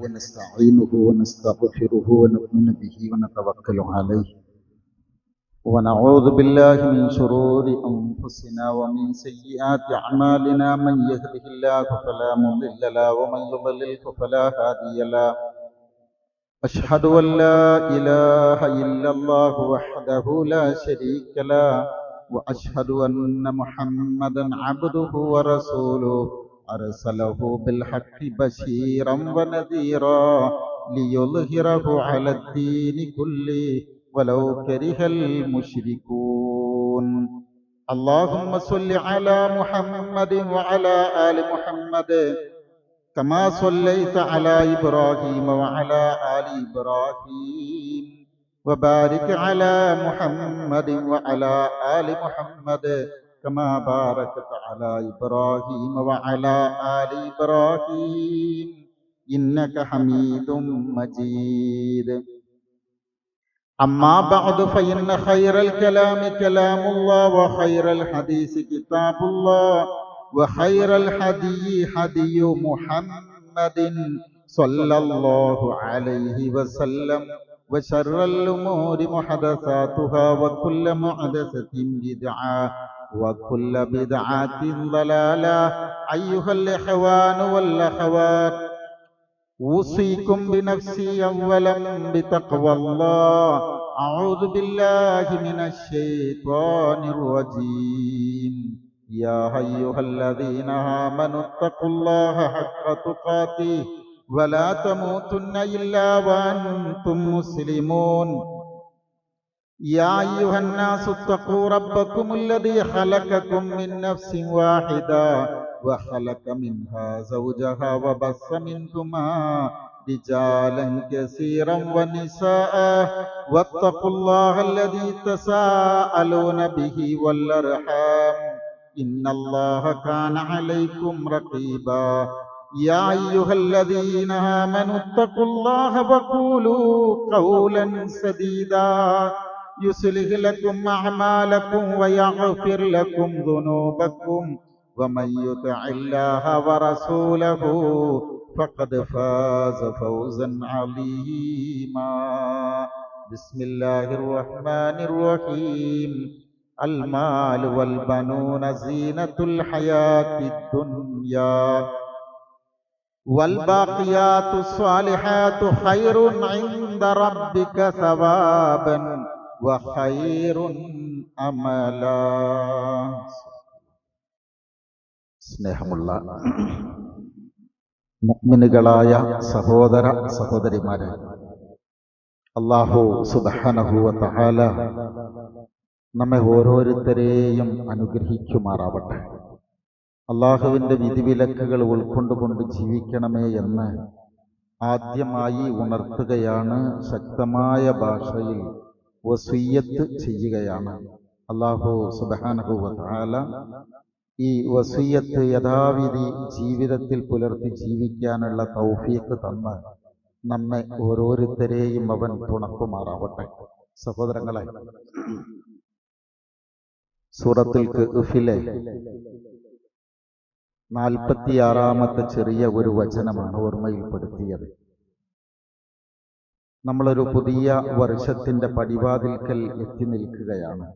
ونستعينه ونستغفره ونؤمن به ونتوكل عليه ونعوذ بالله من شرور أنفسنا ومن سيئات أعمالنا من يهده الله فلا مضل له ومن يضلل فلا هادي له أشهد أن لا إله إلا الله وحده لا شريك له وأشهد أن محمدا عبده ورسوله أرسله بالحق بشيرا ونذيرا ليظهره على الدين كله ولو كره المشركون اللهم صل على محمد وعلى آل محمد كما صليت على إبراهيم وعلى آل إبراهيم وبارك على محمد وعلى آل محمد كما باركت على إبراهيم وعلى آل إبراهيم إنك حميد مجيد أما بعد فإن خير الكلام كلام الله وخير الحديث كتاب الله وخير الهدي هدي محمد صلى الله عليه وسلم وشر الأمور محدثاتها وكل محدثة بدعة وكل بدعة ضلالة أيها الإخوان والأخوات أوصيكم بنفسي أولا بتقوى الله أعوذ بالله من الشيطان الرجيم يا أيها الذين آمنوا اتقوا الله حق تقاته ولا تموتن إلا وأنتم مسلمون يا أيها الناس اتقوا ربكم الذي خلقكم من نفس واحدة وخلق منها زوجها وبث منهما رجالا كثيرا ونساء واتقوا الله الذي تساءلون به والأرحام إن الله كان عليكم رقيبا يا أيها الذين آمنوا اتقوا الله وقولوا قولا سديدا يصلح لكم أعمالكم ويغفر لكم ذنوبكم ومن يطع الله ورسوله فقد فاز فوزا عظيما بسم الله الرحمن الرحيم المال والبنون زينة الحياة الدنيا والباقيات الصالحات خير عند ربك ثوابا وخير أملا. സ്നേഹമുള്ള മുഅ്മിനുകളായ സഹോദര സഹോദരിമാരെ, അല്ലാഹു സുബ്ഹാനഹു വ തആല നമ്മെ ഓരോരുത്തരെയും അനുഗ്രഹിക്കുമാറാവട്ടെ. അള്ളാഹുവിൻ്റെ വിധിവിലക്കുകൾ ഉൾക്കൊണ്ടുകൊണ്ട് ജീവിക്കണമേ എന്ന് ആദ്യമായി ഉണർത്തുകയാണ്, ശക്തമായ ഭാഷയിൽ വസിയ്യത്ത് ചെയ്യുകയാണ്. അല്ലാഹു സുബ്ഹാനഹു വ തആല ഈ വസിയ്യത്ത് യഥാവിധി ജീവിതത്തിൽ പുലർത്തി ജീവിക്കാനുള്ള തൗഫീഖ് തന്ന് നമ്മെ ഓരോരുത്തരെയും അവൻ തുണക്കുമാറാവട്ടെ. സഹോദരങ്ങളെ, സൂറത്തുൽ കഹ്ഫിലെ 46-ാമത്തെ ചെറിയ ഒരു വചനമാണ് ഓർമ്മയിൽപ്പെടുത്തിയത്. നമ്മളൊരു പുതിയ വർഷത്തിന്റെ പടിവാതിൽക്കൽ എത്തി നിൽക്കുകയാണ്.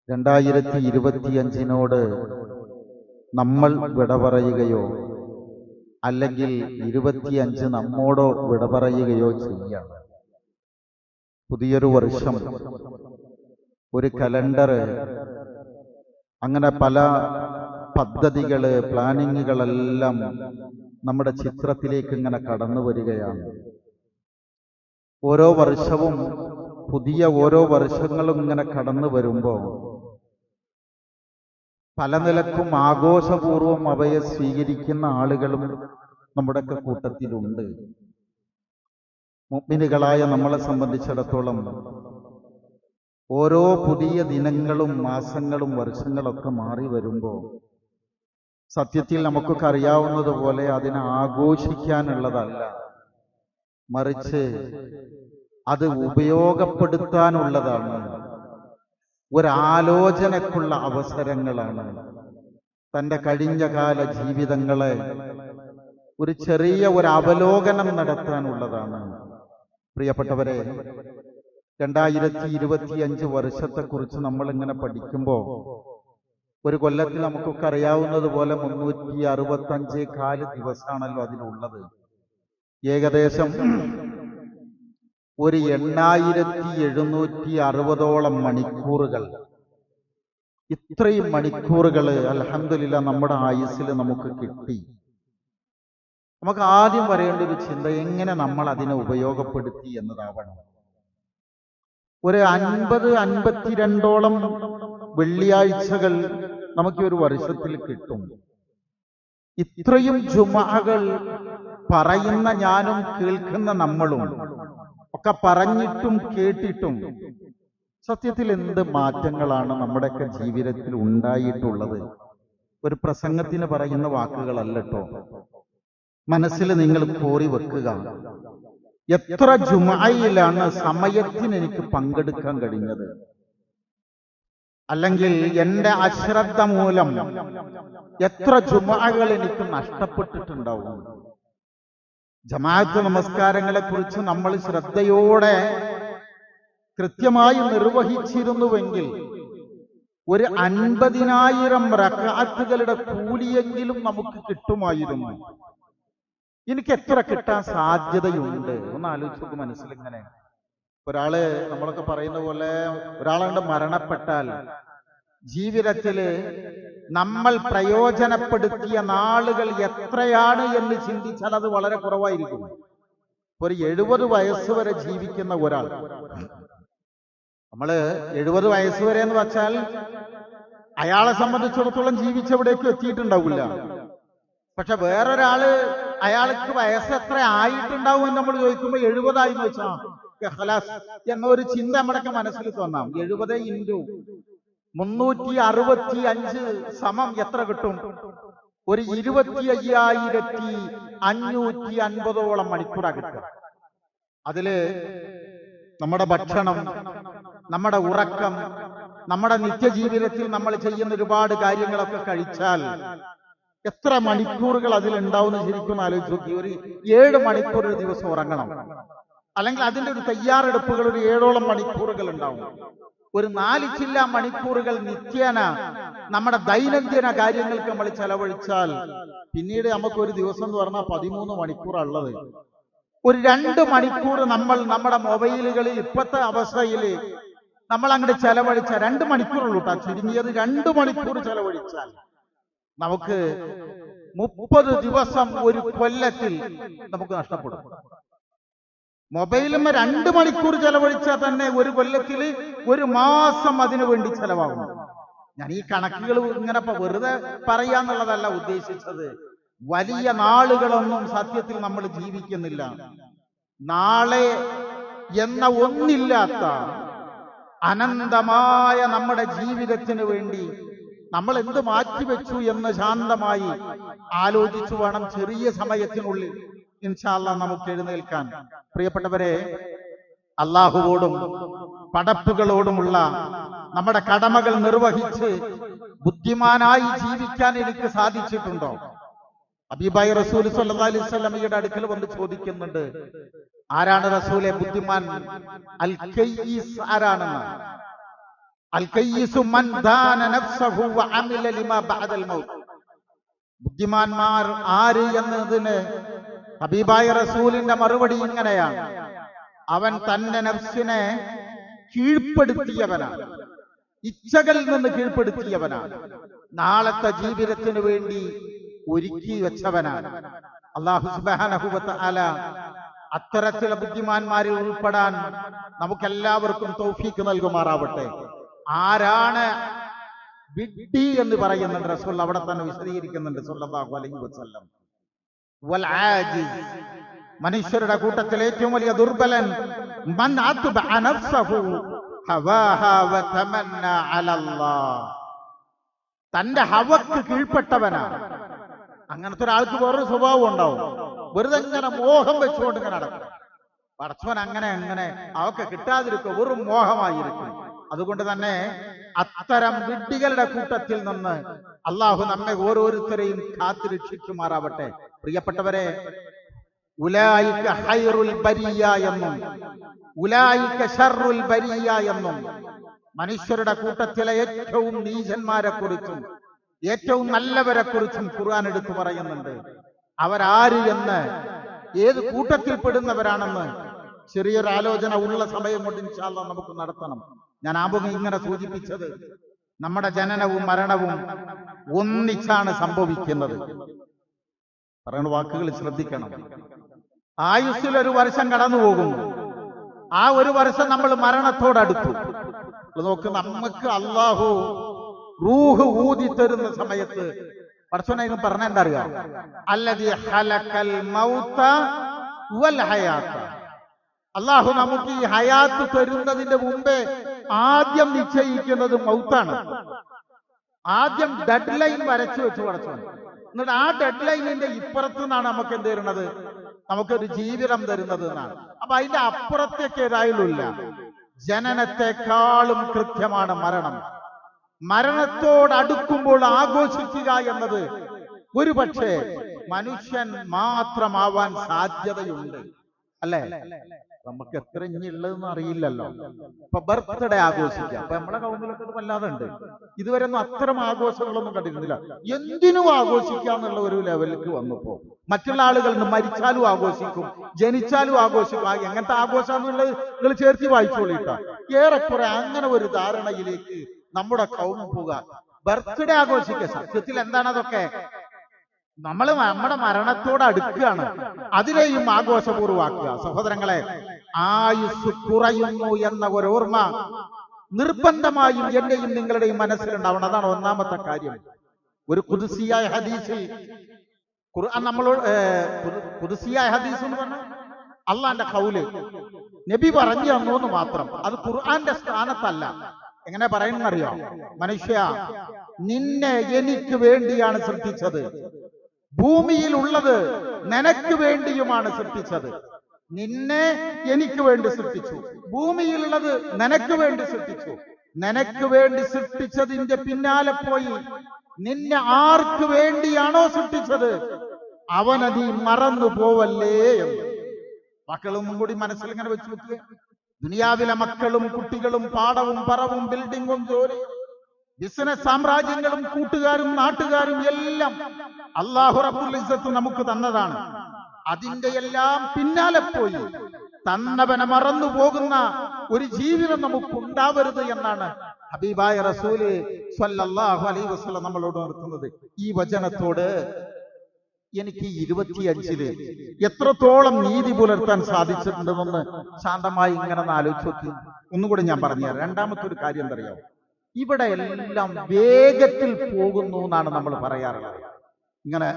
2025 നമ്മൾ വിട പറയുകയോ അല്ലെങ്കിൽ 25 നമ്മോടോ വിട പറയുകയോ ചെയ്യാണ്. പുതിയൊരു വർഷം, ഒരു കലണ്ടർ, അങ്ങനെ പല പദ്ധതികള്, പ്ലാനിങ്ങുകളെല്ലാം നമ്മുടെ ചിത്രത്തിലേക്ക് ഇങ്ങനെ കടന്നു വരികയാണ്. ഓരോ വർഷവും പുതിയ ഓരോ വർഷങ്ങളും ഇങ്ങനെ കടന്നു വരുമ്പോൾ പല നിലക്കും ആഘോഷപൂർവം അവയെ സ്വീകരിക്കുന്ന ആളുകളും നമ്മുടെയൊക്കെ കൂട്ടത്തിലുണ്ട്. മുഅ്മിനുകളായ നമ്മളെ സംബന്ധിച്ചിടത്തോളം ഓരോ പുതിയ ദിനങ്ങളും മാസങ്ങളും വർഷങ്ങളൊക്കെ മാറി വരുമ്പോൾ സത്യത്തിൽ നമുക്കൊക്കെ അറിയാവുന്നതുപോലെ അതിനെ ആഘോഷിക്കാനുള്ളതല്ല, മറിച്ച് അത് ഉപയോഗപ്പെടുത്താനുള്ളതാണ്. ഒരു ചെറിയ ഒരു അവലോകനം നടത്താനുള്ളതാണ്. പ്രിയപ്പെട്ടവരെ, 2025 വർഷത്തെക്കുറിച്ച് നമ്മൾ ഇങ്ങനെ പഠിക്കുമ്പോൾ ഒരു കൊല്ലത്തിൽ നമുക്കൊക്കെ അറിയാവുന്നതുപോലെ 365 ദിവസമാണല്ലോ അതിനുള്ളത്. ഏകദേശം ഒരു 8760 മണിക്കൂറുകൾ. ഇത്രയും മണിക്കൂറുകൾ അൽഹംദുലില്ലാ നമ്മുടെ ആയുസ്സിൽ നമുക്ക് കിട്ടി. നമുക്ക് ആദ്യം വരേണ്ട ഒരു ചിന്ത എങ്ങനെ നമ്മൾ അതിനെ ഉപയോഗപ്പെടുത്തി എന്നതാവണം. ഒരു 50-52 വെള്ളിയാഴ്ചകൾ നമുക്ക് ഒരു വർഷത്തിൽ കിട്ടും. ഇത്രയും ജുമഅകൾ പറയുന്ന ഞാനും കേൾക്കുന്ന നമ്മളും ഒക്കെ പറഞ്ഞിട്ടും കേട്ടിട്ടും സത്യത്തിൽ എന്ത് മാറ്റങ്ങളാണ് നമ്മുടെയൊക്കെ ജീവിതത്തിൽ ഉണ്ടായിട്ടുള്ളത്? ഒരു പ്രസംഗത്തിന് പറയുന്ന വാക്കുകളല്ല കേട്ടോ. മനസ്സിൽ നിങ്ങൾ കോറി വെക്കുക. എത്ര ജുമഅയിലാണ് സമയത്തിന് എനിക്ക് പങ്കെടുക്കാൻ കഴിഞ്ഞത്? അല്ലെങ്കിൽ എന്റെ അശ്രദ്ധ മൂലം എത്ര ജുമഅകൾ എനിക്ക് നഷ്ടപ്പെട്ടിട്ടുണ്ടാവും? ജമാഅത്ത് നമസ്കാരങ്ങളെ കുറിച്ച് നമ്മൾ ശ്രദ്ധയോടെ കൃത്യമായി നിർവഹിച്ചിരുന്നുവെങ്കിൽ ഒരു 50,000 റക്അത്തുകളുടെ കൂലിയെങ്കിലും നമുക്ക് കിട്ടുമായിരുന്നു. എനിക്ക് എത്ര കിട്ടാൻ സാധ്യതയുണ്ട്? ഒന്ന് ആലോചിച്ച് മനസ്സിലിങ്ങനെ. ഒരാള് നമ്മളൊക്കെ പറയുന്ന പോലെ ഒരാളുടെ മരണപ്പെട്ടാൽ ജീവിതത്തില് നമ്മൾ പ്രയോജനപ്പെടുത്തിയ നാളുകൾ എത്രയാണ് എന്ന് ചിന്തിച്ചാൽ അത് വളരെ കുറവായിരിക്കും. ഒരു 70 വയസ്സ് വരെ ജീവിക്കുന്ന ഒരാൾ, നമ്മള് 70 വയസ്സ് വരെ എന്ന് വെച്ചാൽ അയാളെ സംബന്ധിച്ചിടത്തോളം ജീവിച്ചെവിടേക്കും എത്തിയിട്ടുണ്ടാവില്ല. പക്ഷെ വേറൊരാള് അയാൾക്ക് വയസ്സ് എത്ര ആയിട്ടുണ്ടാവും എന്ന് നമ്മൾ ചോദിക്കുമ്പോൾ 70 ആയിന്ന് വെച്ചാൽ എന്നൊരു ചിന്ത നമ്മുടെയൊക്കെ മനസ്സിൽ തോന്നാം. 70 ഇൻറ്റു 365 സമം എത്ര കിട്ടും? ഒരു 25,550 മണിക്കൂറാ കിട്ടുക. അതില് നമ്മുടെ ഭക്ഷണം, നമ്മുടെ ഉറക്കം, നമ്മുടെ നിത്യജീവിതത്തിൽ നമ്മൾ ചെയ്യുന്ന ഒരുപാട് കാര്യങ്ങളൊക്കെ കഴിച്ചാൽ എത്ര മണിക്കൂറുകൾ അതിലുണ്ടാവുന്ന ശരിക്കും ആലോചിച്ച് നോക്കി. ഒരു 7 മണിക്കൂർ ഒരു ദിവസം ഉറങ്ങണം. അല്ലെങ്കിൽ അതിന്റെ ഒരു തയ്യാറെടുപ്പുകൾ ഒരു 7ഓളം മണിക്കൂറുകൾ ഉണ്ടാവും. ഒരു 4 ചില്ല മണിക്കൂറുകൾ നിത്യേന നമ്മുടെ ദൈനംദിന കാര്യങ്ങൾക്ക് നമ്മൾ ചെലവഴിച്ചാൽ പിന്നീട് നമുക്ക് ഒരു ദിവസം എന്ന് പറഞ്ഞാൽ 13 മണിക്കൂറുള്ളത്. ഒരു 2 മണിക്കൂർ നമ്മൾ നമ്മുടെ മൊബൈലുകളിൽ ഇപ്പോഴത്തെ അവസ്ഥയിൽ നമ്മൾ അങ്ങോട്ട് ചെലവഴിച്ച 2 മണിക്കൂറുള്ളൂ കേട്ടോ, ചുരുങ്ങിയത് 2 മണിക്കൂർ ചെലവഴിച്ചാൽ നമുക്ക് 30 ദിവസം ഒരു കൊല്ലത്തിൽ നമുക്ക് നഷ്ടപ്പെടും. മൊബൈലും 2 മണിക്കൂർ ചെലവഴിച്ചാൽ തന്നെ ഒരു കൊല്ലത്തിൽ 1 മാസം അതിനു വേണ്ടി ചെലവാകും. ഞാൻ ഈ കണക്കുകൾ ഇങ്ങനെ വെറുതെ പറയാന്നുള്ളതല്ല ഉദ്ദേശിച്ചത്. വലിയ നാളുകളൊന്നും സത്യത്തിൽ നമ്മൾ ജീവിക്കുന്നില്ല. നാളെ എന്ന ഒന്നില്ലാത്ത അനന്തമായ നമ്മുടെ ജീവിതത്തിന് വേണ്ടി നമ്മൾ എന്ത് മാറ്റിവെച്ചു എന്ന് ശാന്തമായി ആലോചിച്ചു വേണം ചെറിയ സമയത്തിനുള്ളിൽ ഇൻഷാ അല്ലാഹ് നമുക്ക് എഴുന്നേൽക്കാൻ. പ്രിയപ്പെട്ടവരെ, അള്ളാഹുവോടും പടപ്പുകളോടുമുള്ള നമ്മുടെ കടമകൾ നിർവഹിച്ച് ബുദ്ധിമാനായി ജീവിക്കാൻ എനിക്ക് സാധിച്ചിട്ടുണ്ടോ? ഹബീബായ റസൂൽ സ്വല്ലല്ലാഹു അലൈഹി വസല്ലമയുടെ അടുക്കൽ വന്ന് ചോദിക്കുന്നുണ്ട്, ആരാണ് റസൂലെ ബുദ്ധിമാൻ? അൽ കയ്യിസ് ആരാണെന്ന്. അൽ കയ്യിസു മൻ ദാന നഫ്സഹു വ അമില ലിമാ ബഅദൽ മൗത്ത്. ബുദ്ധിമാന്മാർ ആര് എന്നതിന് ഹബീബായ റസൂലിന്റെ മറുപടി ഇങ്ങനെയാണ്: അവൻ തന്റെ നഫ്സിനെ കീഴ്പ്പെടുത്തിയവനാണ്, ഇച്ഛകളിൽ നിന്ന് കീഴ്പ്പെടുത്തിയവനാണ്, നാളത്തെ ജീവിതത്തിന് വേണ്ടി ഒരുക്കി വെച്ചവനാണ്. അല്ലാഹു സുബ്ഹാനഹു വ തആല അത്തരത്തിലുള്ള ബുദ്ധിമാന്മാരിൽ ഉൾപ്പെടാൻ നമുക്കെല്ലാവർക്കും തൗഫീക്ക് നൽകുമാറാവട്ടെ. ആരാണ് വിഡ്ഢി എന്ന് പറയുന്നുണ്ട് റസൂൽ, അവിടെ തന്നെ വിശദീകരിക്കുന്നുണ്ട് സ്വല്ലല്ലാഹു അലൈഹി വസല്ലം. വൽ ആജിസ്, മനുഷ്യരുടെ കൂട്ടത്തിൽ ഏറ്റവും വലിയ ദുർബലൻ, മൻ അത്ബഅ നഫ്സഹു ഹവാഹാ വ തമന്ന അലല്ലാഹ്, തന്റെ ഹവക്ക് കീഴ്പ്പെട്ടവനാണ്. അങ്ങനത്തെ ഒരാൾക്ക് വേറൊരു സ്വഭാവം ഉണ്ടാവും, വെറുതെ ഇങ്ങനെ മോഹം വെച്ചുകൊണ്ട് ഇങ്ങനെ നടക്കും. പടച്ചവൻ അങ്ങനെ അവക്ക് കിട്ടാതിരിക്കും, വെറും മോഹമായിരിക്കും. അതുകൊണ്ട് തന്നെ അത്തരം വിഡ്ഢികളുടെ കൂട്ടത്തിൽ നിന്ന് അള്ളാഹു നമ്മെ ഓരോരുത്തരെയും കാത്തുരക്ഷിക്കുമാറാവട്ടെ. പ്രിയപ്പെട്ടവരെ, ഉലായിക ഖൈറുൽ ബരിയ എന്നും ഉലായിക ശർറുൽ ബരിയ എന്നും മനുഷ്യരുടെ കൂട്ടത്തിലെ ഏറ്റവും നീചന്മാരെ കുറിച്ചും ഏറ്റവും നല്ലവരെ കുറിച്ചും ഖുർആൻ എടുത്തു പറയുന്നുണ്ട്. അവരാര് എന്ന്, ഏത് കൂട്ടത്തിൽപ്പെടുന്നവരാണെന്ന് ചെറിയൊരു ആലോചന ഉള്ള സമയം കൊണ്ട് ഇൻഷാ അല്ലാഹ് നമുക്ക് നടത്തണം. ഞാൻ ആമുഖം ഇങ്ങനെ സൂചിപ്പിച്ചത്, നമ്മുടെ ജനനവും മരണവും ഒന്നിച്ചാണ് സംഭവിക്കുന്നത്. പറയുന്ന വാക്കുകൾ ശ്രദ്ധിക്കണം. ആയുസ്സിൽ ഒരു വർഷം കടന്നു പോകുന്നു. ആ ഒരു വർഷം നമ്മൾ മരണത്തോടടുത്തു. നോക്ക്, നമുക്ക് അള്ളാഹു റൂഹ് ഊതി തരുന്ന സമയത്ത് പടച്ചോനെ പറഞ്ഞ എന്താ അറിയാം? അല്ലദീ ഖലഖൽ മൗത വൽ ഹയാത്ത. അള്ളാഹു നമുക്ക് ഈ ഹയാത്ത് തരുന്നതിന്റെ മുമ്പേ ആദ്യം നിശ്ചയിക്കുന്നത് മൗത്താണ്. ആദ്യം ഡെഡ് ലൈൻ വരച്ചു വെച്ച് പടച്ചോൻ. എന്നിട്ട് ആ ഡെഡ് ലൈനിന്റെ ഇപ്പുറത്തു നിന്നാണ് നമുക്ക് എന്ത് തരുന്നത്? നമുക്കൊരു ജീവിതം തരുന്നത് എന്നാണ്. അപ്പൊ അതിന്റെ അപ്പുറത്തേക്ക് ഏതായാലുമില്ല. ജനനത്തെക്കാളും കൃത്യമാണ് മരണം. മരണത്തോടടുക്കുമ്പോൾ ആഘോഷിക്കുക എന്നത് ഒരു പക്ഷേ മനുഷ്യൻ മാത്രമാവാൻ സാധ്യതയുണ്ട്, അല്ലേ? നമുക്ക് എത്ര ഇനിയുള്ളതെന്ന് അറിയില്ലല്ലോ. ഇപ്പൊ ബർത്ത്ഡേ ആഘോഷിക്കാം. അപ്പൊ നമ്മളെ കൗമിലൊക്കെ ഇത് വല്ലാതെ ഉണ്ട്. ഇതുവരെ ഒന്നും അത്തരം ആഘോഷങ്ങളൊന്നും കണ്ടിരുന്നില്ല. എന്തിനും ആഘോഷിക്കാന്നുള്ള ഒരു ലെവലിലേക്ക് വന്നപ്പോ മറ്റുള്ള ആളുകൾ മരിച്ചാലും ആഘോഷിക്കും, ജനിച്ചാലും ആഘോഷിക്കും. എങ്ങനത്തെ ആഘോഷാന്നുള്ളത് നിങ്ങൾ ചേർത്തി വായിച്ചോളിട്ടാ. ഏറെക്കുറെ അങ്ങനെ ഒരു ധാരണയിലേക്ക് നമ്മുടെ കൗമ പോവുക. ബർത്ത്ഡേ ആഘോഷിക്കുക, സത്യത്തിൽ എന്താണ് അതൊക്കെ? നമ്മൾ നമ്മുടെ മരണത്തോട് അടുക്കുകയാണ്. അതിനെയും ആഘോഷപൂർവ്വമാക്കുക. സഹോദരങ്ങളെ, ആയുസ് കുറയുന്നു എന്ന ഒരു ഓർമ്മ നിർബന്ധമായും എന്റെയും നിങ്ങളുടെയും മനസ്സിലുണ്ടാവണം. അതാണ് ഒന്നാമത്തെ കാര്യം. ഒരു ഖുദ്സിയായ ഹദീസിൽ ഖുർആൻ നമ്മളോട്, ഖുദ്സിയായ ഹദീസ് എന്ന് പറഞ്ഞാൽ അള്ളാന്റെ ഖൗല് നബി പറഞ്ഞു തന്നൂന്ന് മാത്രം. അത് ഖുർആന്റെ സ്ഥാനത്തല്ല. എങ്ങനെ പറയുന്നറിയോ? മനുഷ്യ, നിന്നെ എനിക്ക് വേണ്ടിയാണ് സൃഷ്ടിച്ചത്. ഭൂമിയിലുള്ളത് നിനക്ക് വേണ്ടിയുമാണ് സൃഷ്ടിച്ചത്. നിന്നെ എനിക്ക് വേണ്ടി സൃഷ്ടിച്ചു. ഭൂമിയിലുള്ളത് നിനക്ക് വേണ്ടി സൃഷ്ടിച്ചു. നിനക്ക് വേണ്ടി സൃഷ്ടിച്ചതിന്റെ പിന്നാലെ പോയി നിന്നെ ആർക്ക് വേണ്ടിയാണോ സൃഷ്ടിച്ചത് അവനീ മറന്നു പോവല്ലേ എന്ന്. മക്കളൊന്നും കൂടി മനസ്സിൽ ഇങ്ങനെ വെച്ചു വെക്കുക. ദുനിയാവിലെ മക്കളും കുട്ടികളും പാടവും പറവും ബിൽഡിങ്ങും ജോലിയും ബിസിനസ് സാമ്രാജ്യങ്ങളും കൂട്ടുകാരും നാട്ടുകാരും എല്ലാം അല്ലാഹു റബ്ബുൽ ഇസ്സത്ത് നമുക്ക് തന്നതാണ്. അതിന്റെ എല്ലാം പിന്നാലെ പോയി തന്നവനെ മറന്നു പോകുന്ന ഒരു ജീവിതം നമുക്ക് ഉണ്ടാവരുത് എന്നാണ് ഹബീബായ റസൂല് സ്വല്ലല്ലാഹു അലൈഹി വസല്ലം നമ്മളോട് നിർത്തുന്നത്. ഈ വചനത്തോട് എനിക്ക് 25-ല് എത്രത്തോളം നീതി പുലർത്താൻ സാധിച്ചിട്ടുണ്ടെന്ന് ശാന്തമായി ഇങ്ങനെ ആലോചിച്ച് നോക്കി. ഒന്നുകൂടി ഞാൻ പറഞ്ഞുതരാം. രണ്ടാമത്തെ ഒരു കാര്യം എന്തറിയാം? ഇവിടെ എല്ലാം വേഗത്തിൽ പോകുന്നു എന്നാണ് നമ്മൾ പറയാറുള്ളത്. ഇങ്ങനെ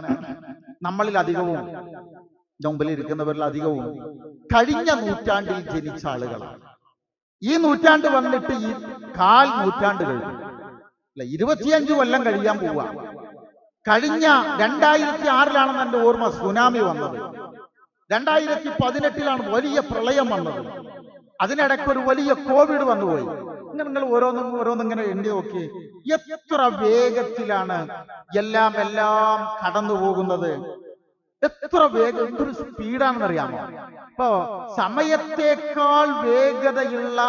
നമ്മളിൽ അധികവും, മുമ്പിൽ ഇരിക്കുന്നവരിൽ അധികവും കഴിഞ്ഞ നൂറ്റാണ്ടിൽ ജനിച്ച ആളുകളാണ്. ഈ നൂറ്റാണ്ട് വന്നിട്ട് ഈ 1/4 നൂറ്റാണ്ട് കഴിഞ്ഞു, അല്ല 25 കൊല്ലം കഴിയാൻ പോവുക. കഴിഞ്ഞ 2006-ലാണ് എന്റെ ഓർമ്മ സുനാമി വന്നത്. 2018-ലാണ് വലിയ പ്രളയം വന്നത്. അതിനിടയ്ക്ക് ഒരു വലിയ കോവിഡ് വന്നുപോയി. നിങ്ങൾ ഓരോന്നിങ്ങനെ എണ്ണി നോക്കി. എത്ര വേഗത്തിലാണ് എല്ലാം കടന്നു പോകുന്നത്. എത്ര വേഗം, എന്തൊരു സ്പീഡാണെന്നറിയാമോ? ഇപ്പോ സമയത്തേക്കാൾ വേഗതയുള്ള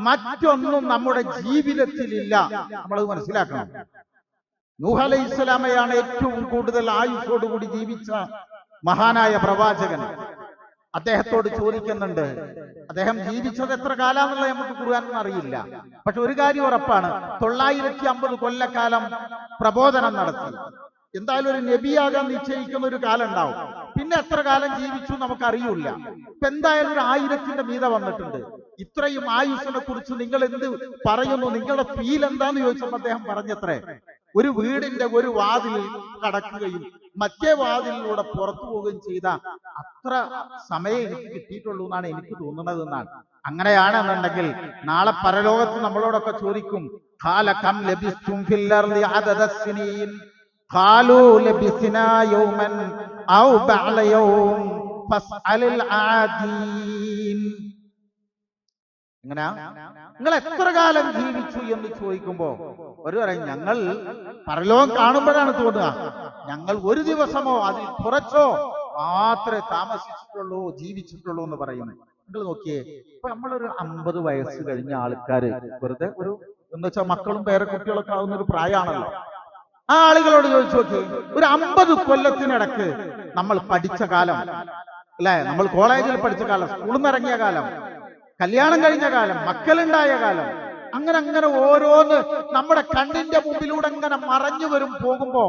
മറ്റൊന്നും നമ്മുടെ ജീവിതത്തിലില്ല. നമ്മളത് മനസ്സിലാക്കണം. നൂഹ് അലൈഹിസ്സലാമയാണ് ഏറ്റവും കൂടുതൽ ആയുസ്സോടുകൂടി ജീവിച്ച മഹാനായ പ്രവാചകൻ. അദ്ദേഹത്തോട് ചോദിക്കുന്നുണ്ട്, അദ്ദേഹം ജീവിച്ചത് എത്ര കാലാന്നുള്ളത് നമുക്ക് ഖുർആനൊന്നും അറിയില്ല. പക്ഷെ ഒരു കാര്യം ഉറപ്പാണ്, 950 കൊല്ലക്കാലം പ്രബോധനം നടത്തി. എന്തായാലും ഒരു നബിയാകാൻ നിശ്ചയിക്കുന്ന ഒരു കാലം ഉണ്ടാവും. പിന്നെ എത്ര കാലം ജീവിച്ചു നമുക്കറിയില്ല. ഇപ്പൊ എന്തായാലും ഒരു 1000-ന്റെ മീതെ വന്നിട്ടുണ്ട്. ഇത്രയും ആയുസ്സിനെ കുറിച്ച് നിങ്ങൾ എന്ത് പറയുന്നു, നിങ്ങളുടെ ഫീൽ എന്താന്ന് ചോദിച്ചപ്പോൾ അദ്ദേഹം പറഞ്ഞത്രേ, ഒരു വീടിന്റെ ഒരു വാതിൽ കടക്കുകയും മറ്റേ വാതിലിലൂടെ പുറത്തു പോവുകയും ചെയ്ത അത്ര സമയം എനിക്ക് കിട്ടിയിട്ടുള്ളൂ എന്നാണ് എനിക്ക് തോന്നുന്നത് എന്നാണ്. അങ്ങനെയാണെന്നുണ്ടെങ്കിൽ നാളെ പരലോകത്ത് നമ്മളോടൊക്കെ ചോദിക്കും, ഖാല കം ലബിസ്തും ഫിൽ അർളി അദദ സിനീൻ ഖാലൂ ലബിസ്നാ യൗമൻ ഔ ബഅല യൗം ഫസ്അലിൽ ആദീൻ. എങ്ങനെയാ? നിങ്ങൾ എത്ര കാലം ജീവിച്ചു എന്ന് ചോദിക്കുമ്പോ ഒരു പറയും, ഞങ്ങൾ പരലോകം കാണുമ്പോഴാണ് തോന്നുക, ഞങ്ങൾ ഒരു ദിവസമോ അതിൽ കുറച്ചോ മാത്രമേ താമസിച്ചിട്ടുള്ളൂ, ജീവിച്ചിട്ടുള്ളൂ എന്ന് പറയുന്നത്. നിങ്ങൾ നോക്കിയേ, ഇപ്പൊ നമ്മളൊരു 50 വയസ്സ് കഴിഞ്ഞ ആൾക്കാര് വെറുതെ ഒരു എന്ന് വെച്ചാൽ മക്കളും പേരക്കുട്ടികളൊക്കെ ആവുന്ന ഒരു പ്രായമാണല്ലോ. ആ ആളുകളോട് ചോദിച്ചു നോക്കി, ഒരു 50 കൊല്ലത്തിനിടക്ക് നമ്മൾ പഠിച്ച കാലം അല്ലെ, നമ്മൾ കോളേജിൽ പഠിച്ച കാലം, സ്കൂളിൽ നിന്ന് ഇറങ്ങിയ കാലം, കല്യാണം കഴിഞ്ഞ കാലം, മക്കളുണ്ടായ കാലം, അങ്ങനെ അങ്ങനെ ഓരോന്ന് നമ്മുടെ കണ്ണിന്റെ മുമ്പിലൂടെ അങ്ങനെ മറഞ്ഞു വരും. പോകുമ്പോ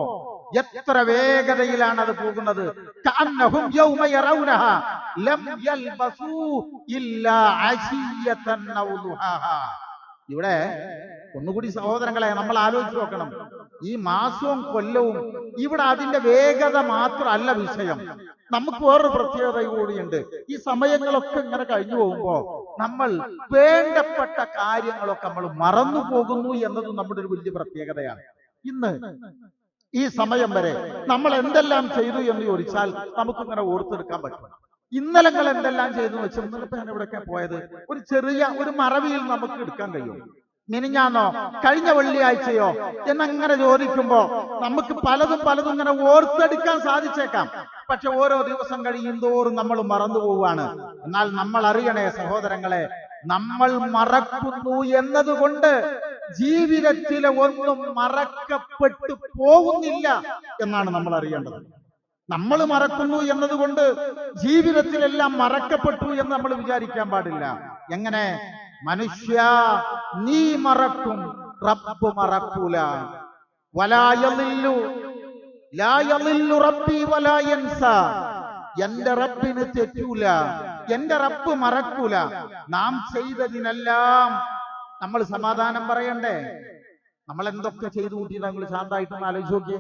എത്ര വേഗതയിലാണ് അത് പോകുന്നത്. കഅന്നഹും യൗമ യറൗനഹ ലം യൽബസൂ ഇല്ലാ അശിയതൻ ഔ ദുഹാഹാ. ഇവിടെ ഒന്നുകൂടി സഹോദരങ്ങളെ നമ്മൾ ആലോചിച്ച് നോക്കണം. ഈ മാസവും കൊല്ലവും ഇവിടെ അതിന്റെ വേഗത മാത്രമല്ല വിഷയം. നമുക്ക് വേറൊരു പ്രത്യേകത കൂടിയുണ്ട്. ഈ സമയങ്ങളൊക്കെ ഇങ്ങനെ കഴിഞ്ഞു പോകുമ്പോ നമ്മൾ വേണ്ടപ്പെട്ട കാര്യങ്ങളൊക്കെ നമ്മൾ മറന്നു പോകുന്നു എന്നതും നമ്മുടെ ഒരു വലിയ പ്രത്യേകതയാണ്. ഇന്ന് ഈ സമയം വരെ നമ്മൾ എന്തെല്ലാം ചെയ്തു എന്ന് ചോദിച്ചാൽ നമുക്കിങ്ങനെ ഓർത്തെടുക്കാൻ പറ്റും. ഇന്നലെ നിങ്ങൾ എന്തെല്ലാം ചെയ്തു വെച്ചാൽ, ഇന്നലെ ഞാൻ ഇവിടെയൊക്കെ പോയത്, ഒരു ചെറിയ ഒരു മറവിയിൽ നമുക്ക് എടുക്കാൻ കഴിയും. മിനിഞ്ഞാന്നോ കഴിഞ്ഞ വെള്ളിയാഴ്ചയോ എന്നങ്ങനെ ചോദിക്കുമ്പോ നമുക്ക് പലതും ഇങ്ങനെ ഓർത്തെടുക്കാൻ സാധിച്ചേക്കാം. പക്ഷെ ഓരോ ദിവസം കഴിയും തോറും നമ്മൾ മറന്നു പോവുകയാണ്. എന്നാൽ നമ്മൾ അറിയണേ സഹോദരങ്ങളെ, നമ്മൾ മറക്കുന്നു എന്നതുകൊണ്ട് ജീവിതത്തിലെ ഒന്നും മറക്കപ്പെട്ടു പോകുന്നില്ല എന്നാണ് നമ്മൾ അറിയേണ്ടത്. നമ്മൾ മറക്കുന്നു എന്നതുകൊണ്ട് ജീവിതത്തിലെല്ലാം മറക്കപ്പെട്ടു എന്ന് നമ്മൾ വിചാരിക്കാൻ പാടില്ല. എങ്ങനെ? മനുഷ്യ, നീ മറക്കും, റബ്ബ് മറക്കൂല. വലാ യളില്ലു ലാ യളില്ലു റബ്ബി വലാ യൻസ. എന്റെ റബ്ബിന് തെറ്റൂല, എന്റെ റബ്ബ് മറക്കൂല. നാം ചെയ്തതിനെല്ലാം നമ്മൾ സമാധാനം പറയണ്ടേ? നമ്മൾ എന്തൊക്കെ ചെയ്തു കൂട്ടിയിട്ട് നിങ്ങൾ ശാന്തമായിട്ടൊന്ന് ആലോചിച്ച് നോക്കിയേ.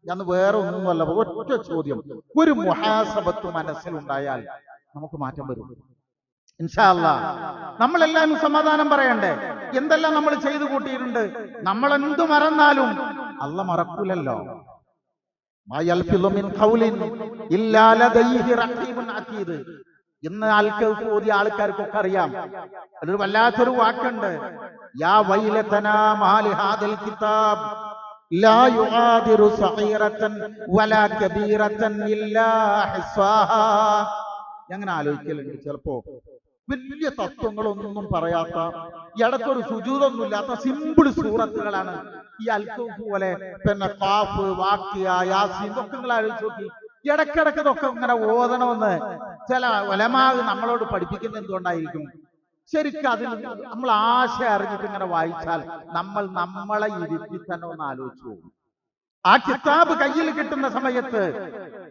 ഞാൻ വേറെ ഒന്നുമല്ല, ഒറ്റ ചോദ്യം, ഒരു മുഹാസബത്ത് മനസ്സിലുണ്ടായാൽ നമുക്ക് മാറ്റം വരും ഇൻഷാ അല്ലാഹ്. നമ്മളെല്ലാവരും സമാധാനം പറയണ്ടേ? എന്തെല്ലാം നമ്മൾ ചെയ്തു കൂട്ടിയിട്ടുണ്ട്. നമ്മൾ എന്തു മറന്നാലും അല്ല മറക്കൂലല്ലോ. ഇന്ന് ഓതിയ ആൾക്കാർക്കൊക്കെ അറിയാം, അതൊരു വല്ലാത്തൊരു വാക്കുണ്ട്. യാ വൈലതനാ മാലി ഹാദൽ കിതാബ് ലാ യുആദിറു സഗീറതൻ വലാ കബീറതൻ ഇല്ലാ ഹിസ്വാഹാ. അങ്ങനെ ആലോചിക്കലുണ്ട്. ചിലപ്പോ വലിയ തത്വങ്ങളൊന്നും പറയാത്ത, ഇടയ്ക്കൊരു സുജൂദൊന്നുമില്ലാത്ത സിമ്പിൾ സൂറത്തുകളാണ് ഈ അൽഖൂഫ് പോലെ, പിന്നെ ഖാഫ്, വാഖിയ, യാസീൻ, ഇതൊക്കെ നിങ്ങൾ ആലോചിച്ച് നോക്കി. ഇടയ്ക്കിടയ്ക്ക് ഇതൊക്കെ ഇങ്ങനെ ഓതണമെന്ന് ചില ഉലമാ നമ്മളോട് പഠിപ്പിക്കുന്നത് എന്തുകൊണ്ടായിരിക്കും? ശരിക്കും അതിൽ നമ്മൾ ആശയം അറിഞ്ഞിട്ട് ഇങ്ങനെ വായിച്ചാൽ നമ്മൾ നമ്മളെ ഇരുത്തി തന്നെ ഒന്ന് ആലോചിച്ചു പോകും. ആ കിതാബ് കയ്യിൽ കിട്ടുന്ന സമയത്ത്